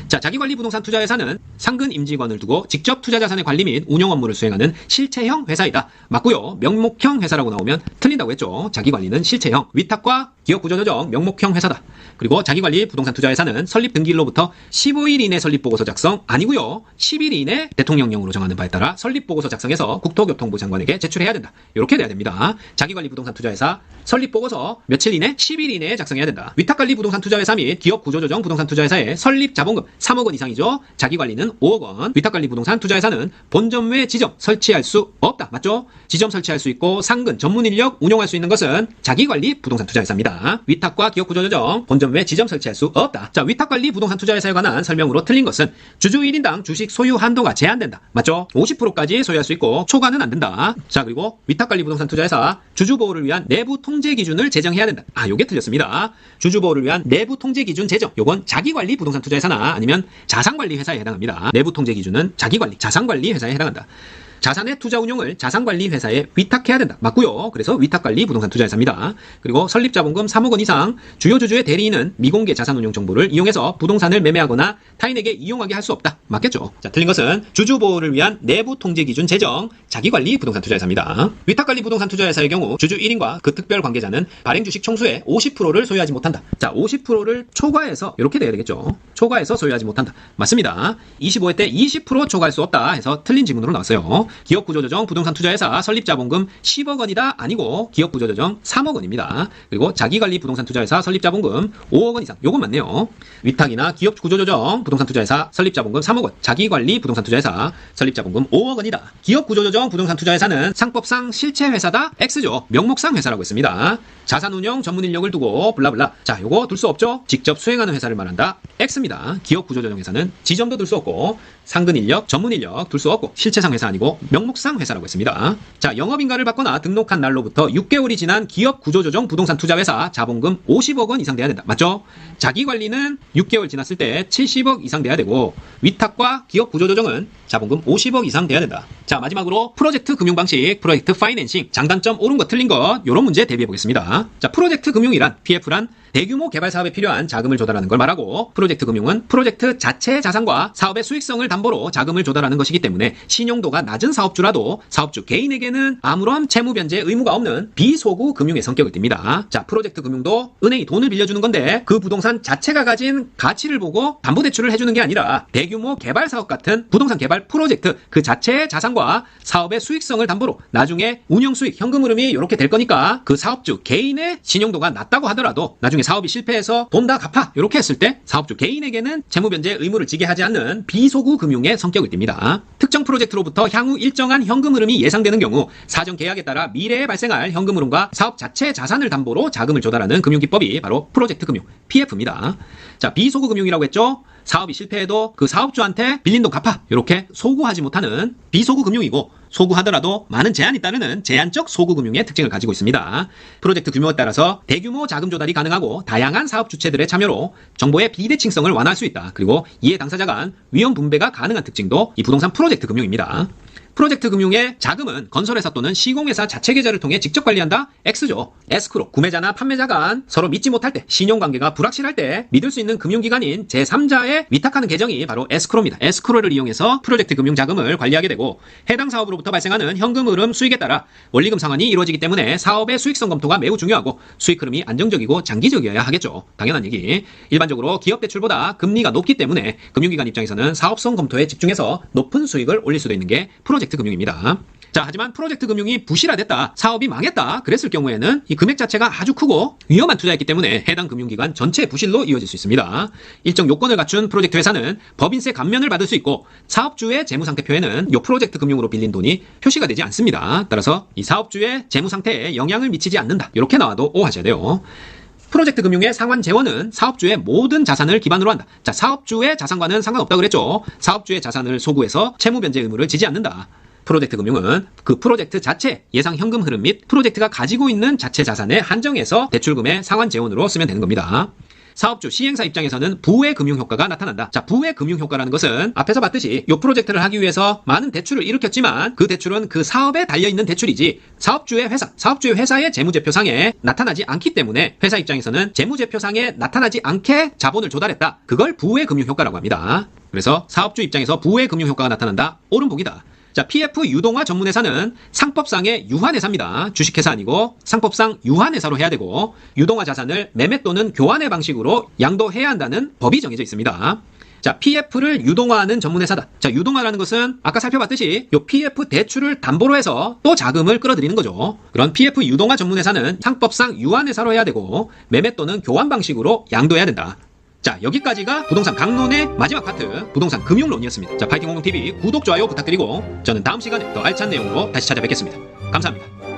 A: 자, 자기관리 부동산 투자회사는 상근 임직원을 두고 직접 투자자산의 관리 및 운영 업무를 수행하는 실체형 회사이다. 맞고요. 명목형 회사라고 나오면 틀린다고 했죠. 자기관리는 실체형, 위탁과 기업구조조정 명목형 회사다. 그리고 자기관리 부동산 투자회사는 설립 등기일로부터 15일 이내 설립보고서 작성 아니고요. 10일 이내 대통령령으로 정하는 바에 따라 설립보고서 작성해서 국토교통부 장관에게 제출해야 된다. 이렇게 돼야 됩니다. 자기관리 부동산 투자회사 설립보고서 며칠 이내? 10일 이내에 작성해야 된다. 위탁관리 부동산 투자회사 및 기업구조조정 부동산 투자회사의 설립 자본금 3억 원 이상이죠. 자기관리는 5억 원. 위탁관리 부동산 투자회사는 본점 외 지점 설치할 수 없다. 맞죠? 지점 설치할 수 있고 상근 전문 인력 운용할 수 있는 것은 자기관리 부동산 투자회사입니다. 위탁과 기업구조조정 본점 외 지점 설치할 수 없다. 자, 위탁관리 부동산 투자회사에 관한 설명으로 틀린 것은 주주 1인당 주식 소유 한도가 제한된다. 맞죠? 50%까지 소유할 수 있고 초과는 안 된다. 자, 그리고 위탁관리 부동산 투자회사 주주 보호를 위한 내부 통제 기준을 제정해야 된다. 아, 요게 틀렸습니다. 주주 보호를 위한 내부 통제 기준 제정. 요건 자기관리 부동산 투자회사나 아니면 자산관리 회사에 해당합니다. 내부 통제 기준은 자기관리, 자산관리 회사에 해당한다. 자산의 투자 운용을 자산관리 회사에 위탁해야 된다. 맞고요. 그래서 위탁관리 부동산 투자회사입니다. 그리고 설립자본금 3억 원 이상, 주요 주주의 대리인은 미공개 자산운용 정보를 이용해서 부동산을 매매하거나 타인에게 이용하게 할 수 없다. 맞겠죠? 자, 틀린 것은 주주 보호를 위한 내부 통제 기준 제정, 자기관리 부동산 투자회사입니다. 위탁관리 부동산 투자회사의 경우 주주 1인과 그 특별 관계자는 발행 주식 총수의 50%를 소유하지 못한다. 자, 50%를 초과해서 이렇게 돼야 되겠죠. 초과해서 소유하지 못한다. 맞습니다. 25회 때 20% 초과할 수 없다 해서 틀린 지문으로 나왔어요. 기업구조조정 부동산 투자회사 설립자본금 10억 원이다 아니고 기업구조조정 3억 원입니다. 그리고 자기관리 부동산 투자회사 설립자본금 5억 원 이상. 요건 맞네요. 위탁이나 기업구조조정 부동산 투자회사 설립자본금 3억 원. 자기관리 부동산 투자회사 설립자본금 5억 원이다. 기업구조조정 부동산 투자회사는 상법상 실체회사다. X죠. 명목상 회사라고 했습니다. 자산운용 전문 인력을 두고 블라블라. 자, 요거 둘 수 없죠. 직접 수행하는 회사를 말한다. X입니다. 기업구조조정 회사는 지점도 둘 수 없고 상근 인력, 전문 인력 둘 수 없고 실체상 회사 아니고 명목상 회사라고 했습니다. 자, 영업인가를 받거나 등록한 날로부터 6개월이 지난 기업구조조정 부동산 투자회사 자본금 50억 원 이상 돼야 된다. 맞죠? 자기관리는 6개월 지났을 때 70억 이상 돼야 되고 위탁과 기업구조조정은 자본금 50억 이상 돼야 된다. 자, 마지막으로 프로젝트 금융방식, 프로젝트 파이낸싱, 장단점 옳은 것 틀린 것 요런 문제 대비해 보겠습니다. 자, 프로젝트 금융이란 PF란 대규모 개발 사업에 필요한 자금을 조달하는 걸 말하고 프로젝트 금융은 프로젝트 자체의 자산과 사업의 수익성을 담보로 자금을 조달하는 것이기 때문에 신용도가 낮은 사업주라도 사업주 개인에게는 아무런 채무 변제 의무가 없는 비소구 금융의 성격을 띱니다. 자, 프로젝트 금융도 은행이 돈을 빌려주는 건데 그 부동산 자체가 가진 가치를 보고 담보대출을 해주는 게 아니라 대규모 개발 사업 같은 부동산 개발 프로젝트 그 자체의 자산과 사업의 수익성을 담보로 나중에 운영수익, 현금 흐름이 이렇게 될 거니까 그 사업주 개인의 신용도가 낮다고 하더라도 나중에 사업이 실패해서 돈 다 갚아 이렇게 했을 때 사업주 개인에게는 채무변제 의무를 지게 하지 않는 비소구 금융의 성격을 띱니다. 특정 프로젝트로부터 향후 일정한 현금 흐름이 예상되는 경우 사전 계약에 따라 미래에 발생할 현금 흐름과 사업 자체의 자산을 담보로 자금을 조달하는 금융기법이 바로 프로젝트 금융 PF입니다. 자, 비소구 금융이라고 했죠. 사업이 실패해도 그 사업주한테 빌린 돈 갚아 이렇게 소구하지 못하는 비소구 금융이고 소구하더라도 많은 제한이 따르는 제한적 소구 금융의 특징을 가지고 있습니다. 프로젝트 규모에 따라서 대규모 자금 조달이 가능하고 다양한 사업 주체들의 참여로 정보의 비대칭성을 완화할 수 있다. 그리고 이해 당사자 간 위험 분배가 가능한 특징도 이 부동산 프로젝트 금융입니다. 프로젝트 금융의 자금은 건설회사 또는 시공회사 자체 계좌를 통해 직접 관리한다? X죠. 에스크로, 구매자나 판매자 간 서로 믿지 못할 때, 신용관계가 불확실할 때 믿을 수 있는 금융기관인 제3자에 위탁하는 계정이 바로 에스크로입니다. 에스크로를 이용해서 프로젝트 금융 자금을 관리하게 되고 해당 사업으로부터 발생하는 현금 흐름 수익에 따라 원리금 상환이 이루어지기 때문에 사업의 수익성 검토가 매우 중요하고 수익 흐름이 안정적이고 장기적이어야 하겠죠. 당연한 얘기. 일반적으로 기업 대출보다 금리가 높기 때문에 금융기관 입장에서는 사업성 검토에 집중해서 높은 수익을 올릴 수도 있는 게 프로젝트 금융입니다. 자, 하지만 프로젝트 금융이 부실화됐다, 사업이 망했다 그랬을 경우에는 이 금액 자체가 아주 크고 위험한 투자였기 때문에 해당 금융기관 전체 부실로 이어질 수 있습니다. 일정 요건을 갖춘 프로젝트 회사는 법인세 감면을 받을 수 있고 사업주의 재무상태표에는 이 프로젝트 금융으로 빌린 돈이 표시가 되지 않습니다. 따라서 이 사업주의 재무상태에 영향을 미치지 않는다 이렇게 나와도 오하셔야 돼요. 프로젝트 금융의 상환 재원은 사업주의 모든 자산을 기반으로 한다. 자, 사업주의 자산과는 상관없다고 그랬죠. 사업주의 자산을 소구해서 채무 변제 의무를 지지 않는다. 프로젝트 금융은 그 프로젝트 자체 예상 현금 흐름 및 프로젝트가 가지고 있는 자체 자산에 한정해서 대출금의 상환 재원으로 쓰면 되는 겁니다. 사업주 시행사 입장에서는 부의 금융효과가 나타난다. 자, 부의 금융효과라는 것은 앞에서 봤듯이 이 프로젝트를 하기 위해서 많은 대출을 일으켰지만 그 대출은 그 사업에 달려있는 대출이지 사업주의 회사의 재무제표상에 나타나지 않기 때문에 회사 입장에서는 재무제표상에 나타나지 않게 자본을 조달했다. 그걸 부의 금융효과라고 합니다. 그래서 사업주 입장에서 부의 금융효과가 나타난다. 옳은 보기다. 자, PF 유동화 전문회사는 상법상의 유한회사입니다. 주식회사 아니고 상법상 유한회사로 해야 되고 유동화 자산을 매매 또는 교환의 방식으로 양도해야 한다는 법이 정해져 있습니다. 자, PF를 유동화하는 전문회사다. 자, 유동화라는 것은 아까 살펴봤듯이 요 PF 대출을 담보로 해서 또 자금을 끌어들이는 거죠. 그런 PF 유동화 전문회사는 상법상 유한회사로 해야 되고 매매 또는 교환 방식으로 양도해야 된다. 자, 여기까지가 부동산 강론의 마지막 파트, 부동산 금융론이었습니다. 자, 파이팅 홍콩TV 구독, 좋아요 부탁드리고 저는 다음 시간에 더 알찬 내용으로 다시 찾아뵙겠습니다. 감사합니다.